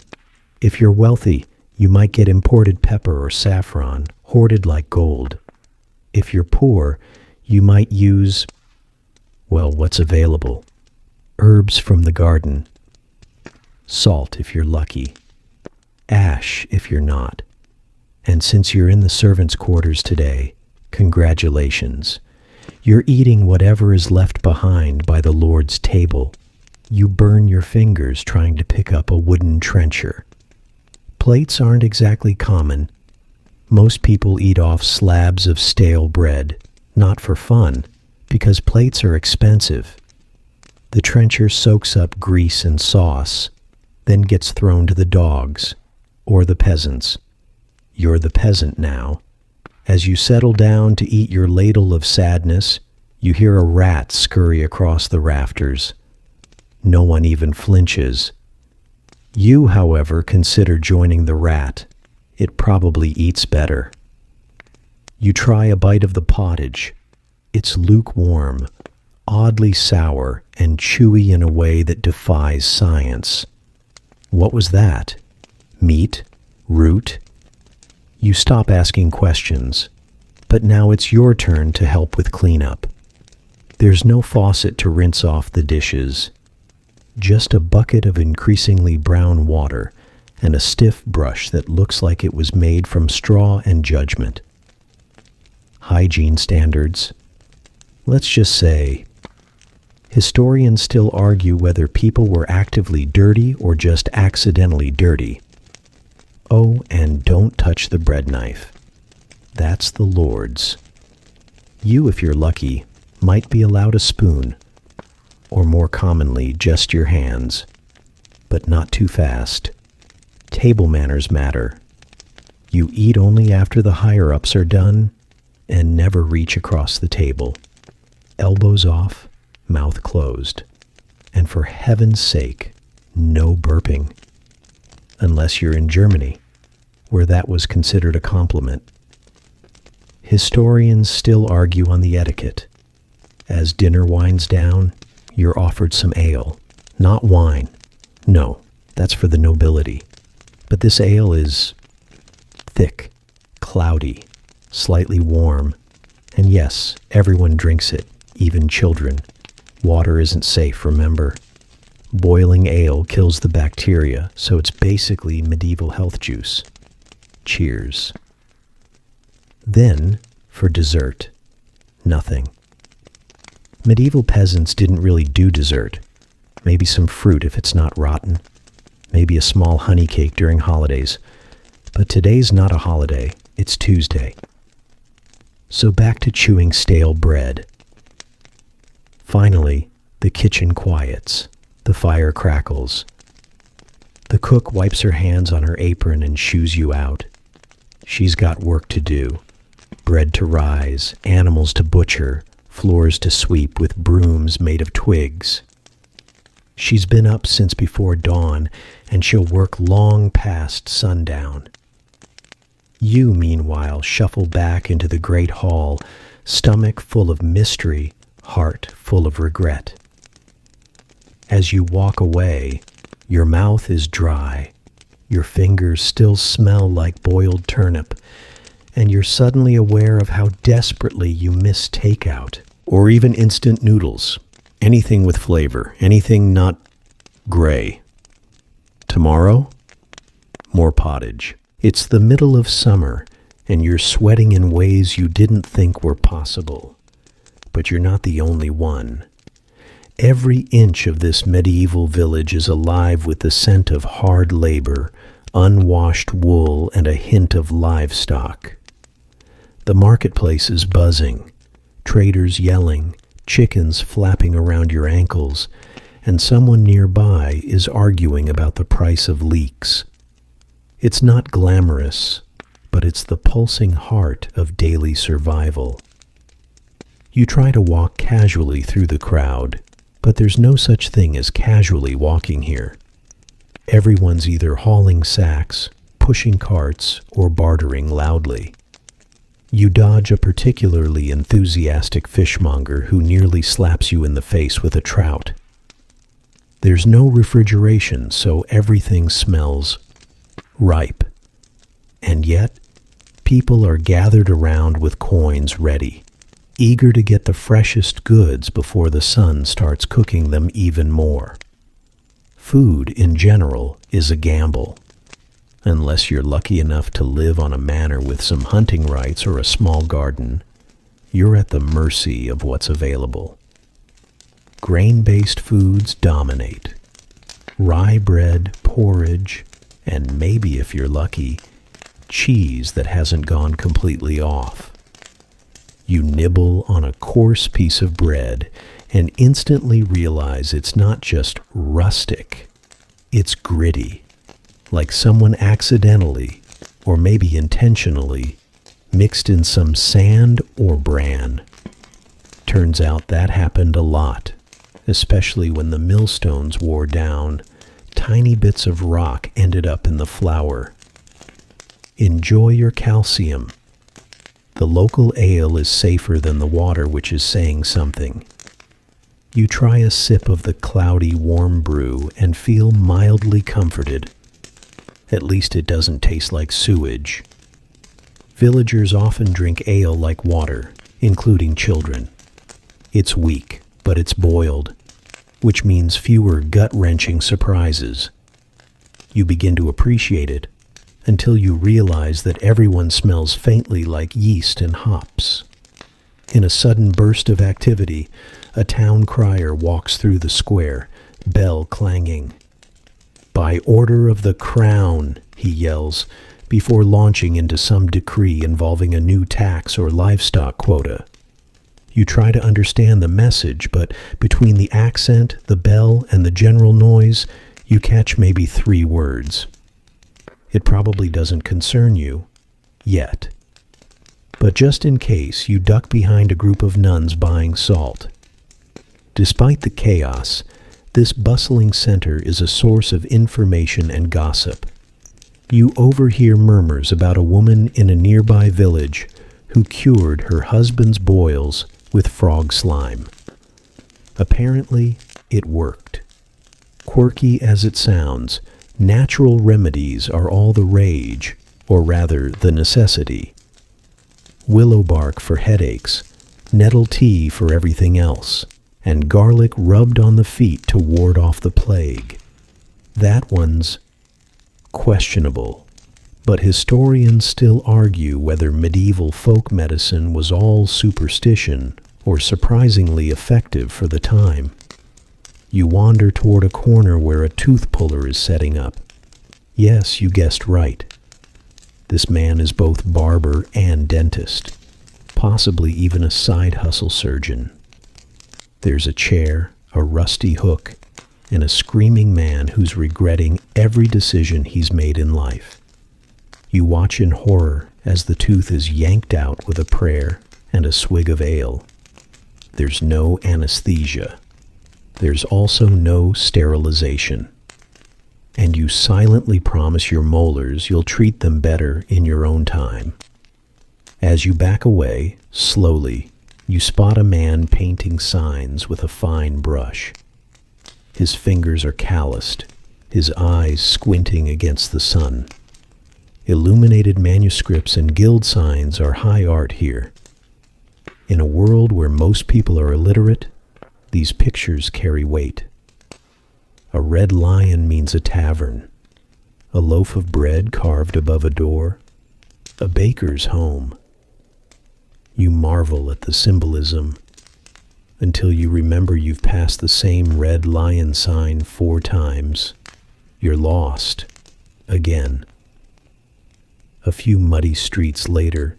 If you're wealthy, you might get imported pepper or saffron, hoarded like gold. If you're poor, you might use, well, what's available. Herbs from the garden. Salt if you're lucky. Ash if you're not. And since you're in the servants' quarters today, congratulations. You're eating whatever is left behind by the Lord's table. You burn your fingers trying to pick up a wooden trencher. Plates aren't exactly common. Most people eat off slabs of stale bread, not for fun, because plates are expensive. The trencher soaks up grease and sauce, then gets thrown to the dogs, or the peasants. You're the peasant now. As you settle down to eat your ladle of sadness, you hear a rat scurry across the rafters. No one even flinches. You, however, consider joining the rat. It probably eats better. You try a bite of the pottage. It's lukewarm, oddly sour, and chewy in a way that defies science. What was that? Meat? Root? You stop asking questions, but now it's your turn to help with cleanup. There's no faucet to rinse off the dishes. Just a bucket of increasingly brown water and a stiff brush that looks like it was made from straw and judgment. Hygiene standards. Let's just say, historians still argue whether people were actively dirty or just accidentally dirty. Oh, and don't touch the bread knife. That's the Lord's. You, if you're lucky, might be allowed a spoon, or more commonly, just your hands. But not too fast. Table manners matter. You eat only after the higher-ups are done, and never reach across the table. Elbows off, mouth closed. And for heaven's sake, no burping. Unless you're in Germany, where that was considered a compliment. Historians still argue on the etiquette. As dinner winds down, you're offered some ale, not wine. No, that's for the nobility. But this ale is thick, cloudy, slightly warm, and yes, everyone drinks it, even children. Water isn't safe, remember? Boiling ale kills the bacteria, so it's basically medieval health juice. Cheers. Then, for dessert, nothing. Medieval peasants didn't really do dessert. Maybe some fruit if it's not rotten. Maybe a small honey cake during holidays. But today's not a holiday. It's Tuesday. So back to chewing stale bread. Finally, the kitchen quiets. The fire crackles. The cook wipes her hands on her apron and shoos you out. She's got work to do. Bread to rise, animals to butcher, floors to sweep with brooms made of twigs. She's been up since before dawn, and she'll work long past sundown. You, meanwhile, shuffle back into the great hall, stomach full of mystery, heart full of regret. As you walk away, your mouth is dry, your fingers still smell like boiled turnip, and you're suddenly aware of how desperately you miss takeout, or even instant noodles. Anything with flavor, anything not gray. Tomorrow, more pottage. It's the middle of summer, and you're sweating in ways you didn't think were possible. But you're not the only one. Every inch of this medieval village is alive with the scent of hard labor, unwashed wool, and a hint of livestock. The marketplace is buzzing, traders yelling, chickens flapping around your ankles, and someone nearby is arguing about the price of leeks. It's not glamorous, but it's the pulsing heart of daily survival. You try to walk casually through the crowd, but there's no such thing as casually walking here. Everyone's either hauling sacks, pushing carts, or bartering loudly. You dodge a particularly enthusiastic fishmonger who nearly slaps you in the face with a trout. There's no refrigeration, so everything smells ripe. And yet, people are gathered around with coins ready, eager to get the freshest goods before the sun starts cooking them even more. Food, in general, is a gamble. Unless you're lucky enough to live on a manor with some hunting rights or a small garden, you're at the mercy of what's available. Grain-based foods dominate. Rye bread, porridge, and maybe, if you're lucky, cheese that hasn't gone completely off. You nibble on a coarse piece of bread and instantly realize it's not just rustic, it's gritty, like someone accidentally, or maybe intentionally, mixed in some sand or bran. Turns out that happened a lot, especially when the millstones wore down. Tiny bits of rock ended up in the flour. Enjoy your calcium. The local ale is safer than the water, which is saying something. You try a sip of the cloudy, warm brew and feel mildly comforted. At least it doesn't taste like sewage. Villagers often drink ale like water, including children. It's weak, but it's boiled, which means fewer gut-wrenching surprises. You begin to appreciate it until you realize that everyone smells faintly like yeast and hops. In a sudden burst of activity, a town crier walks through the square, bell clanging. "By order of the crown," he yells, before launching into some decree involving a new tax or livestock quota. You try to understand the message, but between the accent, the bell, and the general noise, you catch maybe 3 words. It probably doesn't concern you, yet. But just in case, you duck behind a group of nuns buying salt. Despite the chaos, this bustling center is a source of information and gossip. You overhear murmurs about a woman in a nearby village who cured her husband's boils with frog slime. Apparently, it worked. Quirky as it sounds, natural remedies are all the rage, or rather the necessity. Willow bark for headaches, nettle tea for everything else, and garlic rubbed on the feet to ward off the plague. That one's questionable, but historians still argue whether medieval folk medicine was all superstition or surprisingly effective for the time. You wander toward a corner where a tooth puller is setting up. Yes, you guessed right. This man is both barber and dentist, possibly even a side hustle surgeon. There's a chair, a rusty hook, and a screaming man who's regretting every decision he's made in life. You watch in horror as the tooth is yanked out with a prayer and a swig of ale. There's no anesthesia. There's also no sterilization. And you silently promise your molars you'll treat them better in your own time. As you back away, slowly, you spot a man painting signs with a fine brush. His fingers are calloused, his eyes squinting against the sun. Illuminated manuscripts and guild signs are high art here. In a world where most people are illiterate, these pictures carry weight. A red lion means a tavern, a loaf of bread carved above a door, a baker's home. You marvel at the symbolism until you remember you've passed the same red lion sign 4 times. You're lost again. A few muddy streets later,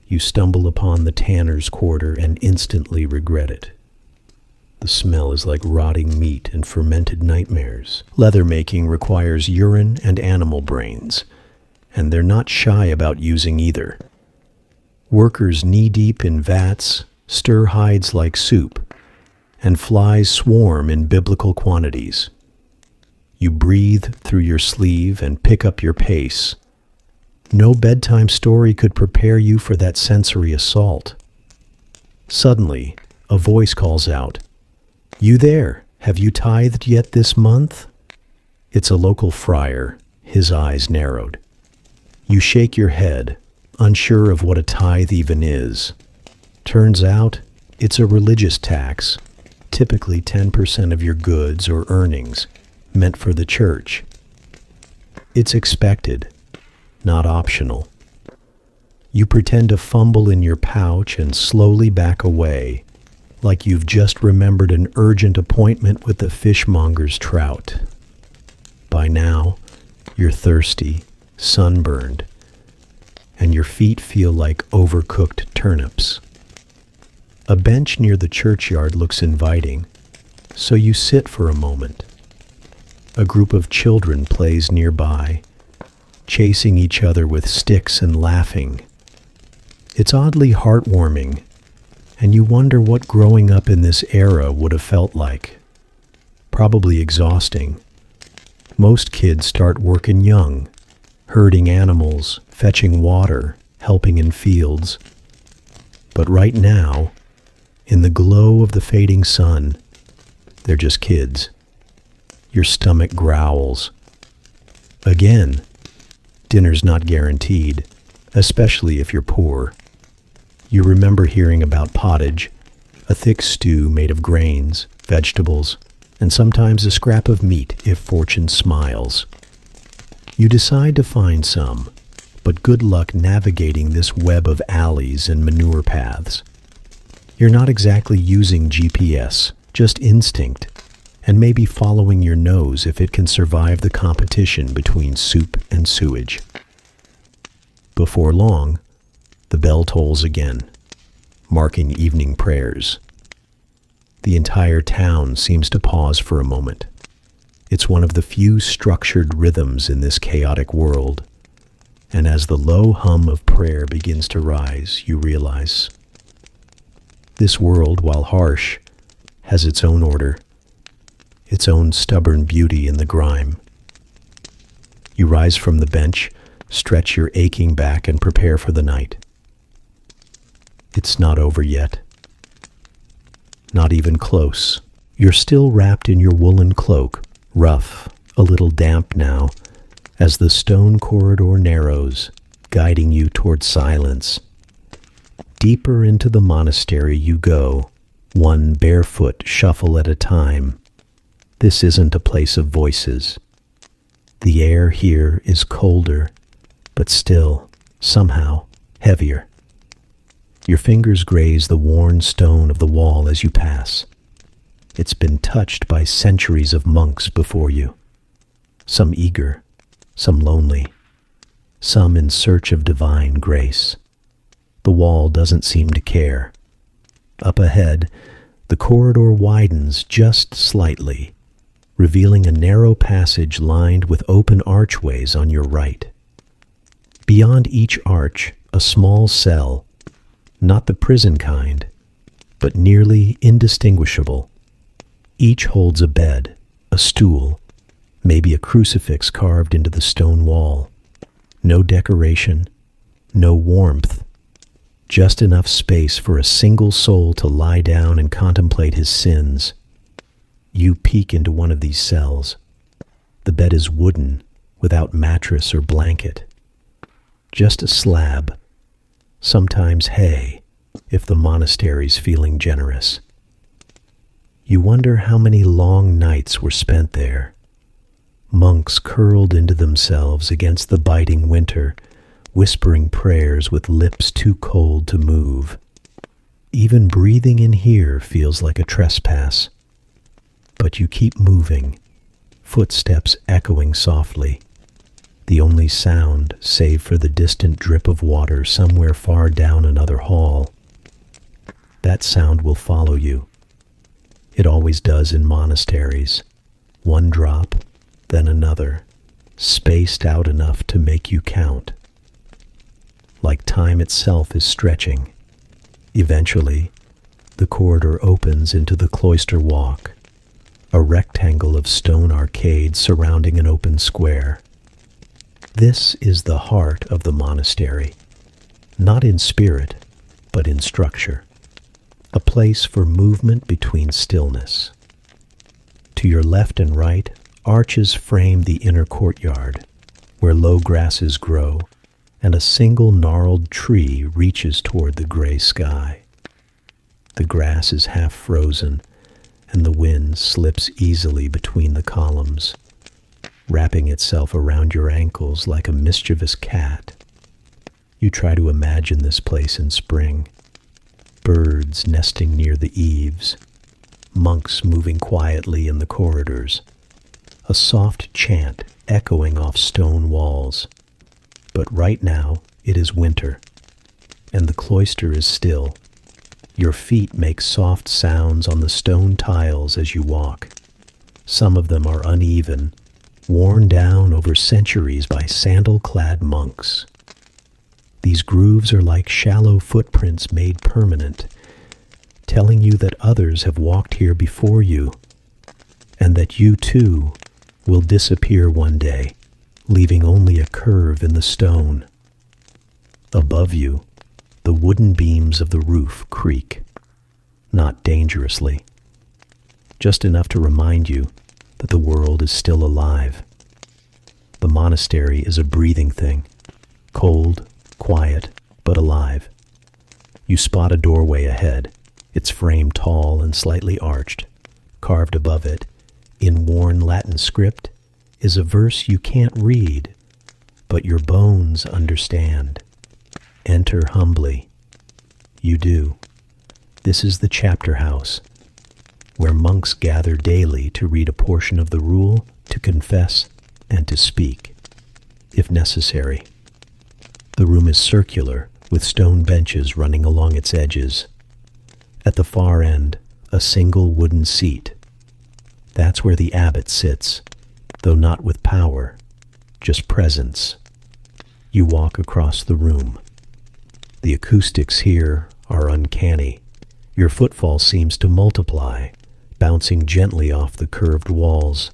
you stumble upon the tanner's quarter and instantly regret it. The smell is like rotting meat and fermented nightmares. Leather making requires urine and animal brains, and they're not shy about using either. Workers knee-deep in vats stir hides like soup, and flies swarm in biblical quantities. You breathe through your sleeve and pick up your pace. No bedtime story could prepare you for that sensory assault. Suddenly, a voice calls out, "You there, have you tithed yet this month?" It's a local friar, his eyes narrowed. You shake your head, unsure of what a tithe even is. Turns out, it's a religious tax, typically 10% of your goods or earnings, meant for the church. It's expected, not optional. You pretend to fumble in your pouch and slowly back away, like you've just remembered an urgent appointment with the fishmonger's trout. By now, you're thirsty, sunburned, and your feet feel like overcooked turnips. A bench near the churchyard looks inviting, so you sit for a moment. A group of children plays nearby, chasing each other with sticks and laughing. It's oddly heartwarming, and you wonder what growing up in this era would have felt like. Probably exhausting. Most kids start working young, herding animals, fetching water, helping in fields. But right now, in the glow of the fading sun, they're just kids. Your stomach growls. Again, dinner's not guaranteed, especially if you're poor. You remember hearing about pottage, a thick stew made of grains, vegetables, and sometimes a scrap of meat if fortune smiles. You decide to find some, but good luck navigating this web of alleys and manure paths. You're not exactly using GPS, just instinct, and maybe following your nose if it can survive the competition between soup and sewage. Before long, the bell tolls again, marking evening prayers. The entire town seems to pause for a moment. It's one of the few structured rhythms in this chaotic world, and as the low hum of prayer begins to rise, you realize this world, while harsh, has its own order, its own stubborn beauty in the grime. You rise from the bench, stretch your aching back, and prepare for the night. It's not over yet. Not even close. You're still wrapped in your woolen cloak, rough, a little damp now, as the stone corridor narrows, guiding you toward silence. Deeper into the monastery you go, one barefoot shuffle at a time. This isn't a place of voices. The air here is colder, but still, somehow, heavier. Your fingers graze the worn stone of the wall as you pass. It's been touched by centuries of monks before you. Some eager, some lonely, some in search of divine grace. The wall doesn't seem to care. Up ahead, the corridor widens just slightly, revealing a narrow passage lined with open archways on your right. Beyond each arch, a small cell, not the prison kind, but nearly indistinguishable. Each holds a bed, a stool, maybe a crucifix carved into the stone wall. No decoration, no warmth, just enough space for a single soul to lie down and contemplate his sins. You peek into one of these cells. The bed is wooden, without mattress or blanket. Just a slab, sometimes hay, if the monastery's feeling generous. You wonder how many long nights were spent there. Monks curled into themselves against the biting winter, whispering prayers with lips too cold to move. Even breathing in here feels like a trespass. But you keep moving, footsteps echoing softly, the only sound save for the distant drip of water somewhere far down another hall. That sound will follow you. It always does in monasteries. One drop, then another, spaced out enough to make you count. Like time itself is stretching. Eventually, the corridor opens into the cloister walk, a rectangle of stone arcades surrounding an open square. This is the heart of the monastery, not in spirit, but in structure, a place for movement between stillness. To your left and right, arches frame the inner courtyard, where low grasses grow, and a single gnarled tree reaches toward the gray sky. The grass is half frozen, and the wind slips easily between the columns, wrapping itself around your ankles like a mischievous cat. You try to imagine this place in spring, birds nesting near the eaves, monks moving quietly in the corridors, a soft chant echoing off stone walls. But right now, it is winter, and the cloister is still. Your feet make soft sounds on the stone tiles as you walk. Some of them are uneven, worn down over centuries by sandal-clad monks. These grooves are like shallow footprints made permanent, telling you that others have walked here before you, and that you too will disappear one day, leaving only a curve in the stone. Above you, the wooden beams of the roof creak, not dangerously, just enough to remind you that the world is still alive. The monastery is a breathing thing, cold, quiet, but alive. You spot a doorway ahead, its frame tall and slightly arched. Carved above it, in worn Latin script, is a verse you can't read, but your bones understand. Enter humbly. You do. This is the chapter house, where monks gather daily to read a portion of the rule, to confess, and to speak, if necessary. The room is circular, with stone benches running along its edges. At the far end, a single wooden seat. That's where the abbot sits, though not with power, just presence. You walk across the room. The acoustics here are uncanny. Your footfall seems to multiply, bouncing gently off the curved walls.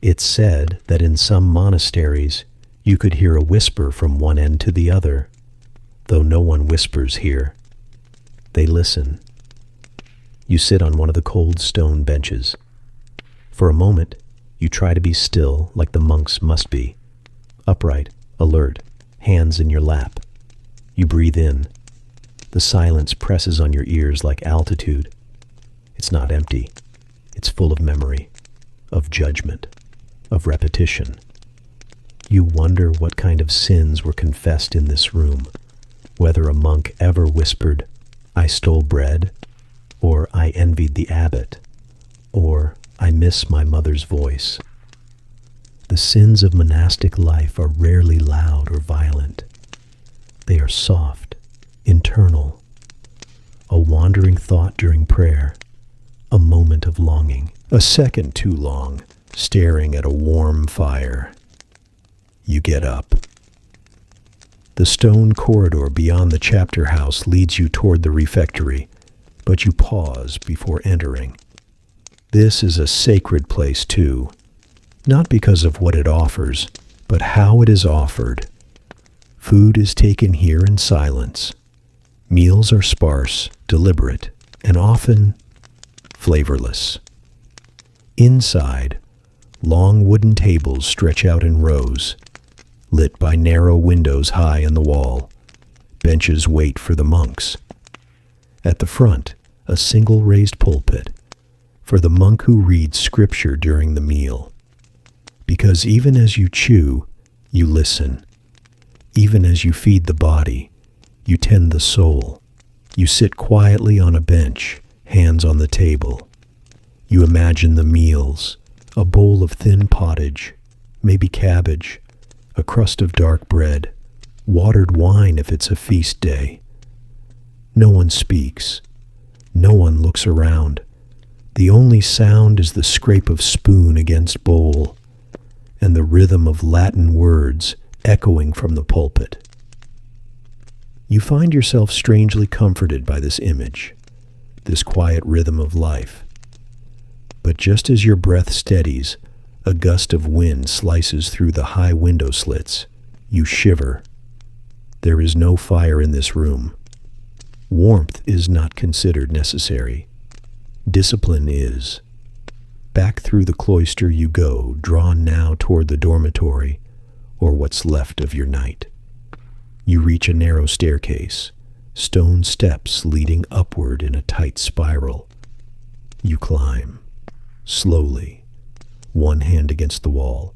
It's said that in some monasteries you could hear a whisper from one end to the other, though no one whispers here. They listen. You sit on one of the cold stone benches. For a moment, you try to be still like the monks must be, upright, alert, hands in your lap. You breathe in. The silence presses on your ears like altitude. It's not empty. It's full of memory, of judgment, of repetition. You wonder what kind of sins were confessed in this room, whether a monk ever whispered, "I stole bread," or "I envied the abbot," or "I miss my mother's voice." The sins of monastic life are rarely loud or violent. They are soft, internal, a wandering thought during prayer, a moment of longing, a second too long, staring at a warm fire. You get up. The stone corridor beyond the chapter house leads you toward the refectory, but you pause before entering. This is a sacred place too, not because of what it offers, but how it is offered. Food is taken here in silence. Meals are sparse, deliberate, and often flavorless. Inside, long wooden tables stretch out in rows, lit by narrow windows high in the wall. Benches wait for the monks. At the front, a single raised pulpit for the monk who reads scripture during the meal. Because even as you chew, you listen. Even as you feed the body, you tend the soul. You sit quietly on a bench, hands on the table. You imagine the meals, a bowl of thin pottage, maybe cabbage, a crust of dark bread, watered wine if it's a feast day. No one speaks. No one looks around. The only sound is the scrape of spoon against bowl and the rhythm of Latin words echoing from the pulpit. You find yourself strangely comforted by this image, this quiet rhythm of life. But just as your breath steadies, a gust of wind slices through the high window slits. You shiver. There is no fire in this room. Warmth is not considered necessary. Discipline is. Back through the cloister you go, drawn now toward the dormitory, or what's left of your night. You reach a narrow staircase, stone steps leading upward in a tight spiral. You climb, slowly, one hand against the wall.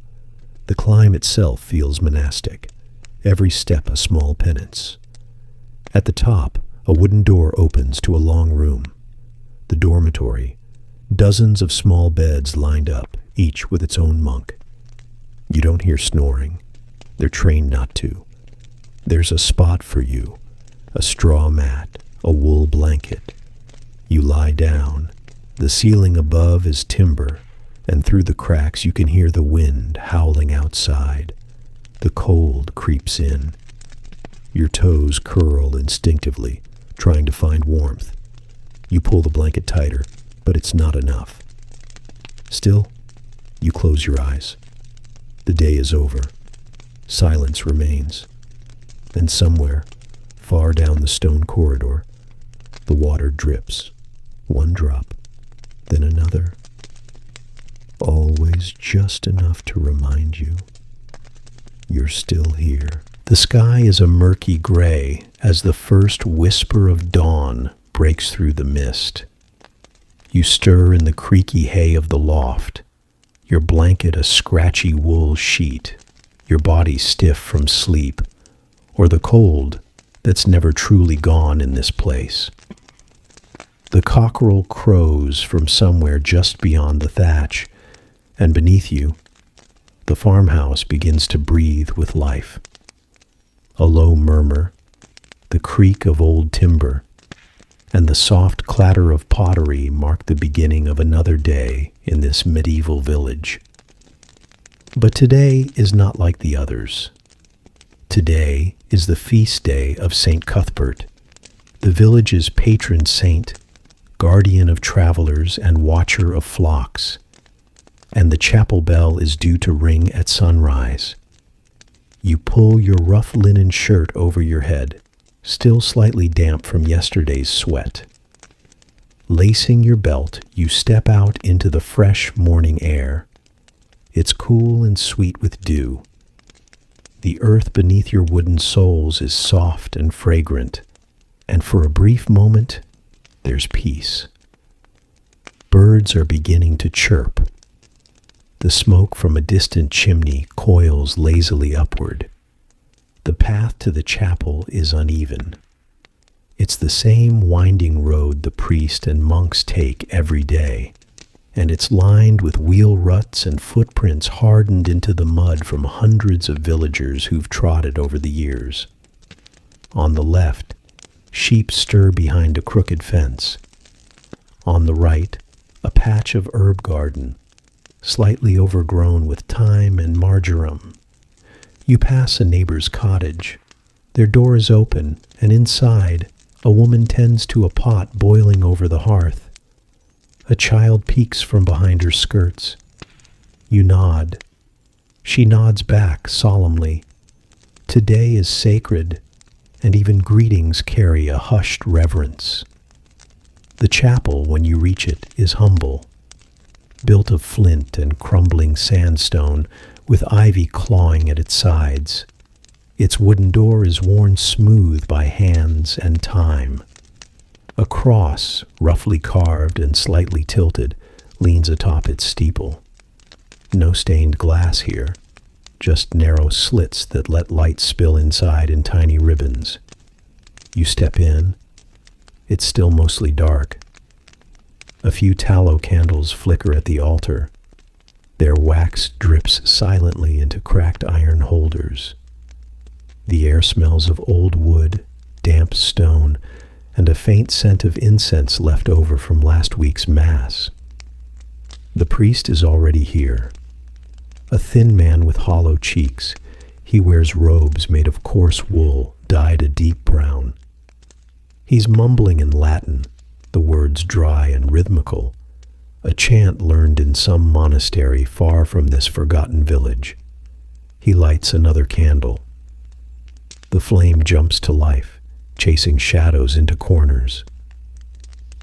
The climb itself feels monastic, every step a small penance. At the top, a wooden door opens to a long room. The dormitory, dozens of small beds lined up, each with its own monk. You don't hear snoring. They're trained not to. There's a spot for you, a straw mat, a wool blanket. You lie down. The ceiling above is timber, and through the cracks you can hear the wind howling outside. The cold creeps in. Your toes curl instinctively, trying to find warmth. You pull the blanket tighter, but it's not enough. Still, you close your eyes. The day is over. Silence remains. And somewhere, far down the stone corridor, the water drips, one drop, then another. Always just enough to remind you you're still here. The sky is a murky gray as the first whisper of dawn breaks through the mist. You stir in the creaky hay of the loft, your blanket a scratchy wool sheet, your body stiff from sleep, or the cold that's never truly gone in this place. The cockerel crows from somewhere just beyond the thatch, and beneath you, the farmhouse begins to breathe with life. A low murmur, the creak of old timber, and the soft clatter of pottery mark the beginning of another day in this medieval village. But today is not like the others. Today is the feast day of St. Cuthbert, the village's patron saint, guardian of travelers and watcher of flocks, and the chapel bell is due to ring at sunrise. You pull your rough linen shirt over your head, still slightly damp from yesterday's sweat. Lacing your belt, you step out into the fresh morning air. It's cool and sweet with dew. The earth beneath your wooden soles is soft and fragrant, and for a brief moment, there's peace. Birds are beginning to chirp. The smoke from a distant chimney coils lazily upward. The path to the chapel is uneven. It's the same winding road the priest and monks take every day, and it's lined with wheel ruts and footprints hardened into the mud from hundreds of villagers who've trod it over the years. On the left, sheep stir behind a crooked fence. On the right, a patch of herb garden, slightly overgrown with thyme and marjoram. You pass a neighbor's cottage. Their door is open, and inside, a woman tends to a pot boiling over the hearth. A child peeks from behind her skirts. You nod. She nods back solemnly. Today is sacred, and even greetings carry a hushed reverence. The chapel, when you reach it, is humble, built of flint and crumbling sandstone, with ivy clawing at its sides. Its wooden door is worn smooth by hands and time. A cross, roughly carved and slightly tilted, leans atop its steeple. No stained glass here, just narrow slits that let light spill inside in tiny ribbons. You step in. It's still mostly dark. A few tallow candles flicker at the altar. Their wax drips silently into cracked iron holders. The air smells of old wood, damp stone, and a faint scent of incense left over from last week's mass. The priest is already here. A thin man with hollow cheeks. He wears robes made of coarse wool, dyed a deep brown. He's mumbling in Latin, the words dry and rhythmical, a chant learned in some monastery far from this forgotten village. He lights another candle. The flame jumps to life, chasing shadows into corners.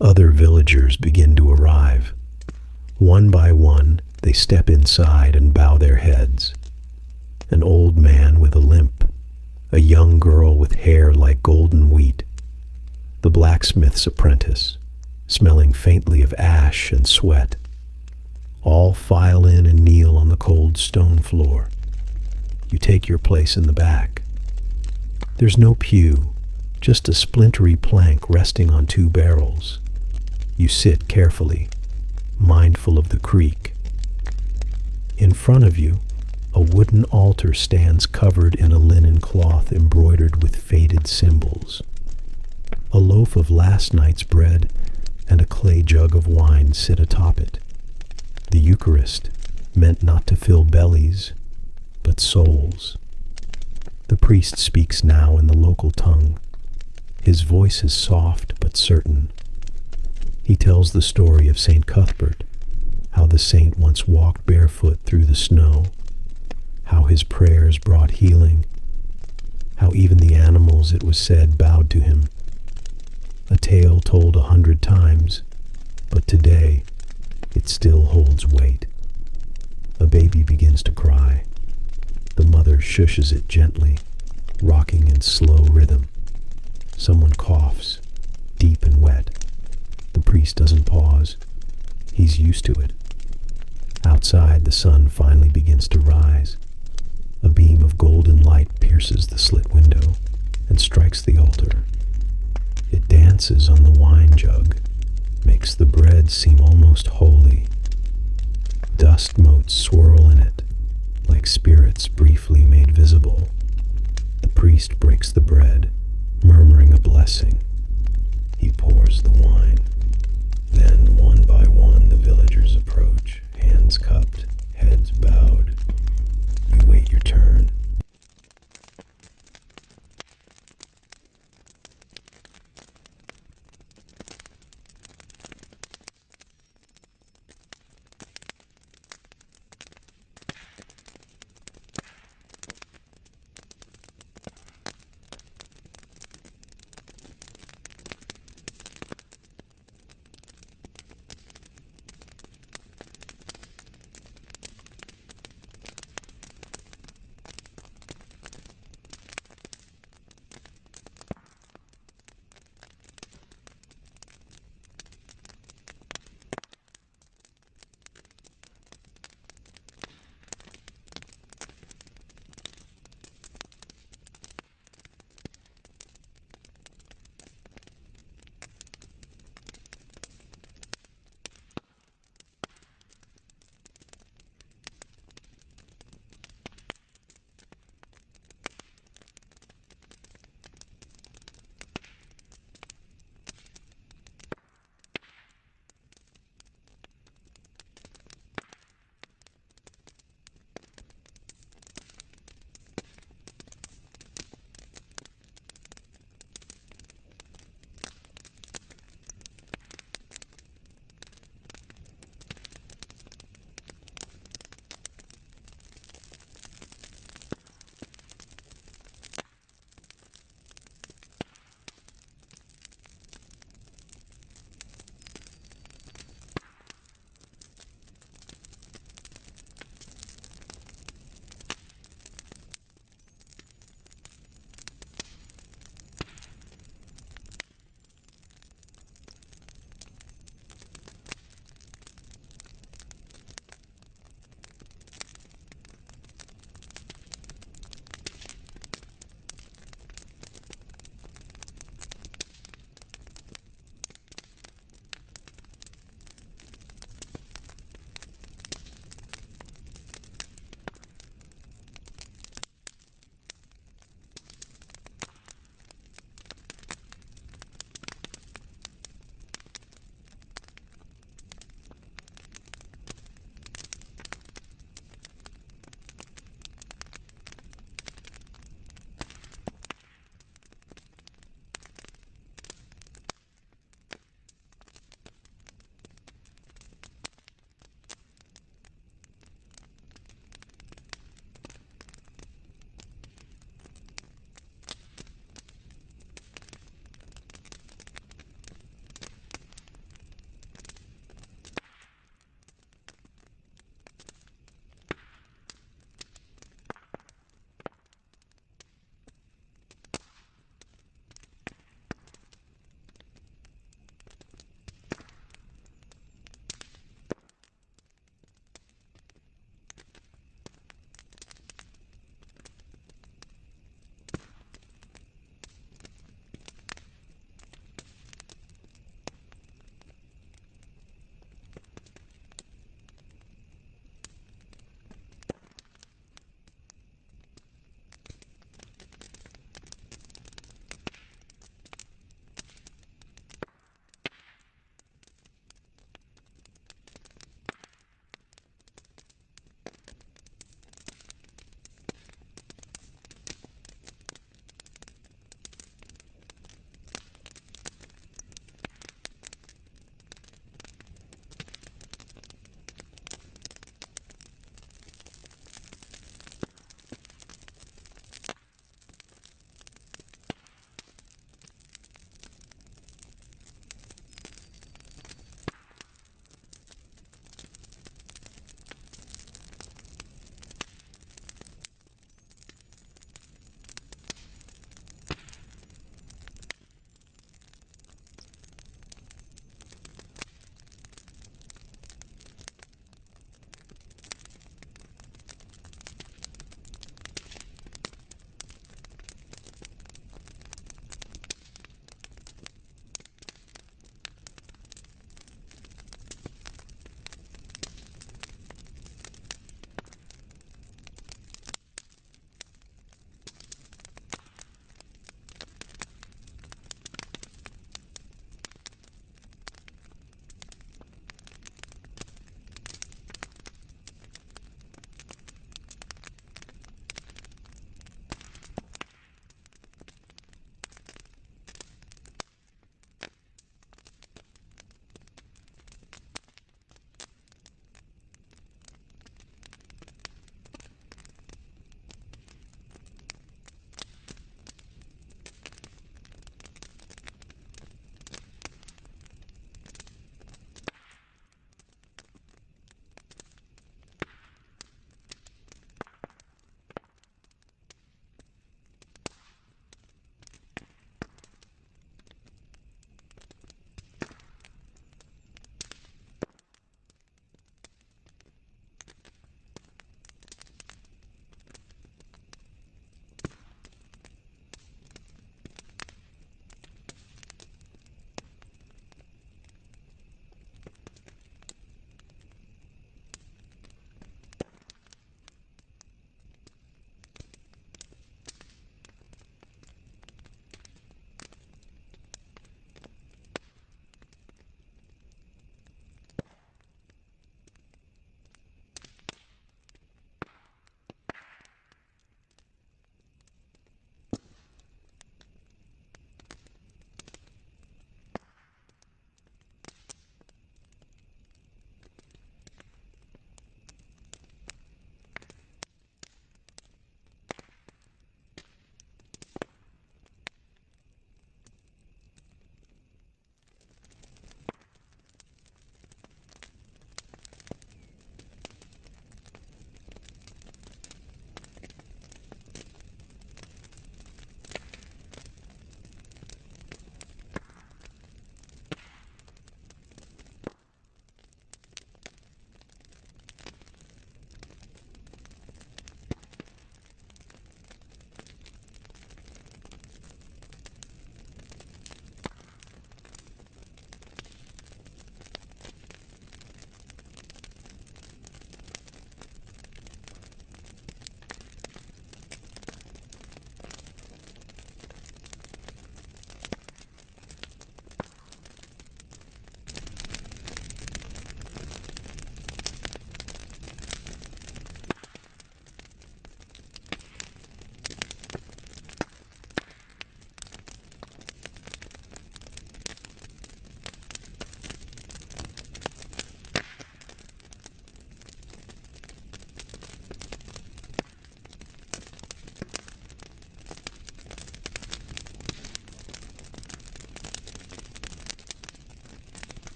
Other villagers begin to arrive. One by one, they step inside and bow their heads. An old man with a limp, a young girl with hair like golden wheat, the blacksmith's apprentice, smelling faintly of ash and sweat. All file in and kneel on the cold stone floor. You take your place in the back. There's no pew, just a splintery plank resting on two barrels. You sit carefully, mindful of the creak. In front of you, a wooden altar stands covered in a linen cloth embroidered with faded symbols. A loaf of last night's bread and a clay jug of wine sit atop it. The Eucharist, meant not to fill bellies, but souls. The priest speaks now in the local tongue. His voice is soft but certain. He tells the story of St. Cuthbert, how the saint once walked barefoot through the snow, how his prayers brought healing, how even the animals, it was said, bowed to him. A tale told 100 times, but today it still holds weight. A baby begins to cry. The mother shushes it gently, rocking in slow rhythm. Someone coughs, deep and wet. The priest doesn't pause. He's used to it. Outside, the sun finally begins to rise. A beam of golden light pierces the slit window and strikes the altar. It dances on the wine jug, makes the bread seem almost holy. Dust motes swirl in it, like spirits briefly made visible. The priest breaks the bread, murmuring a blessing. He pours the wine.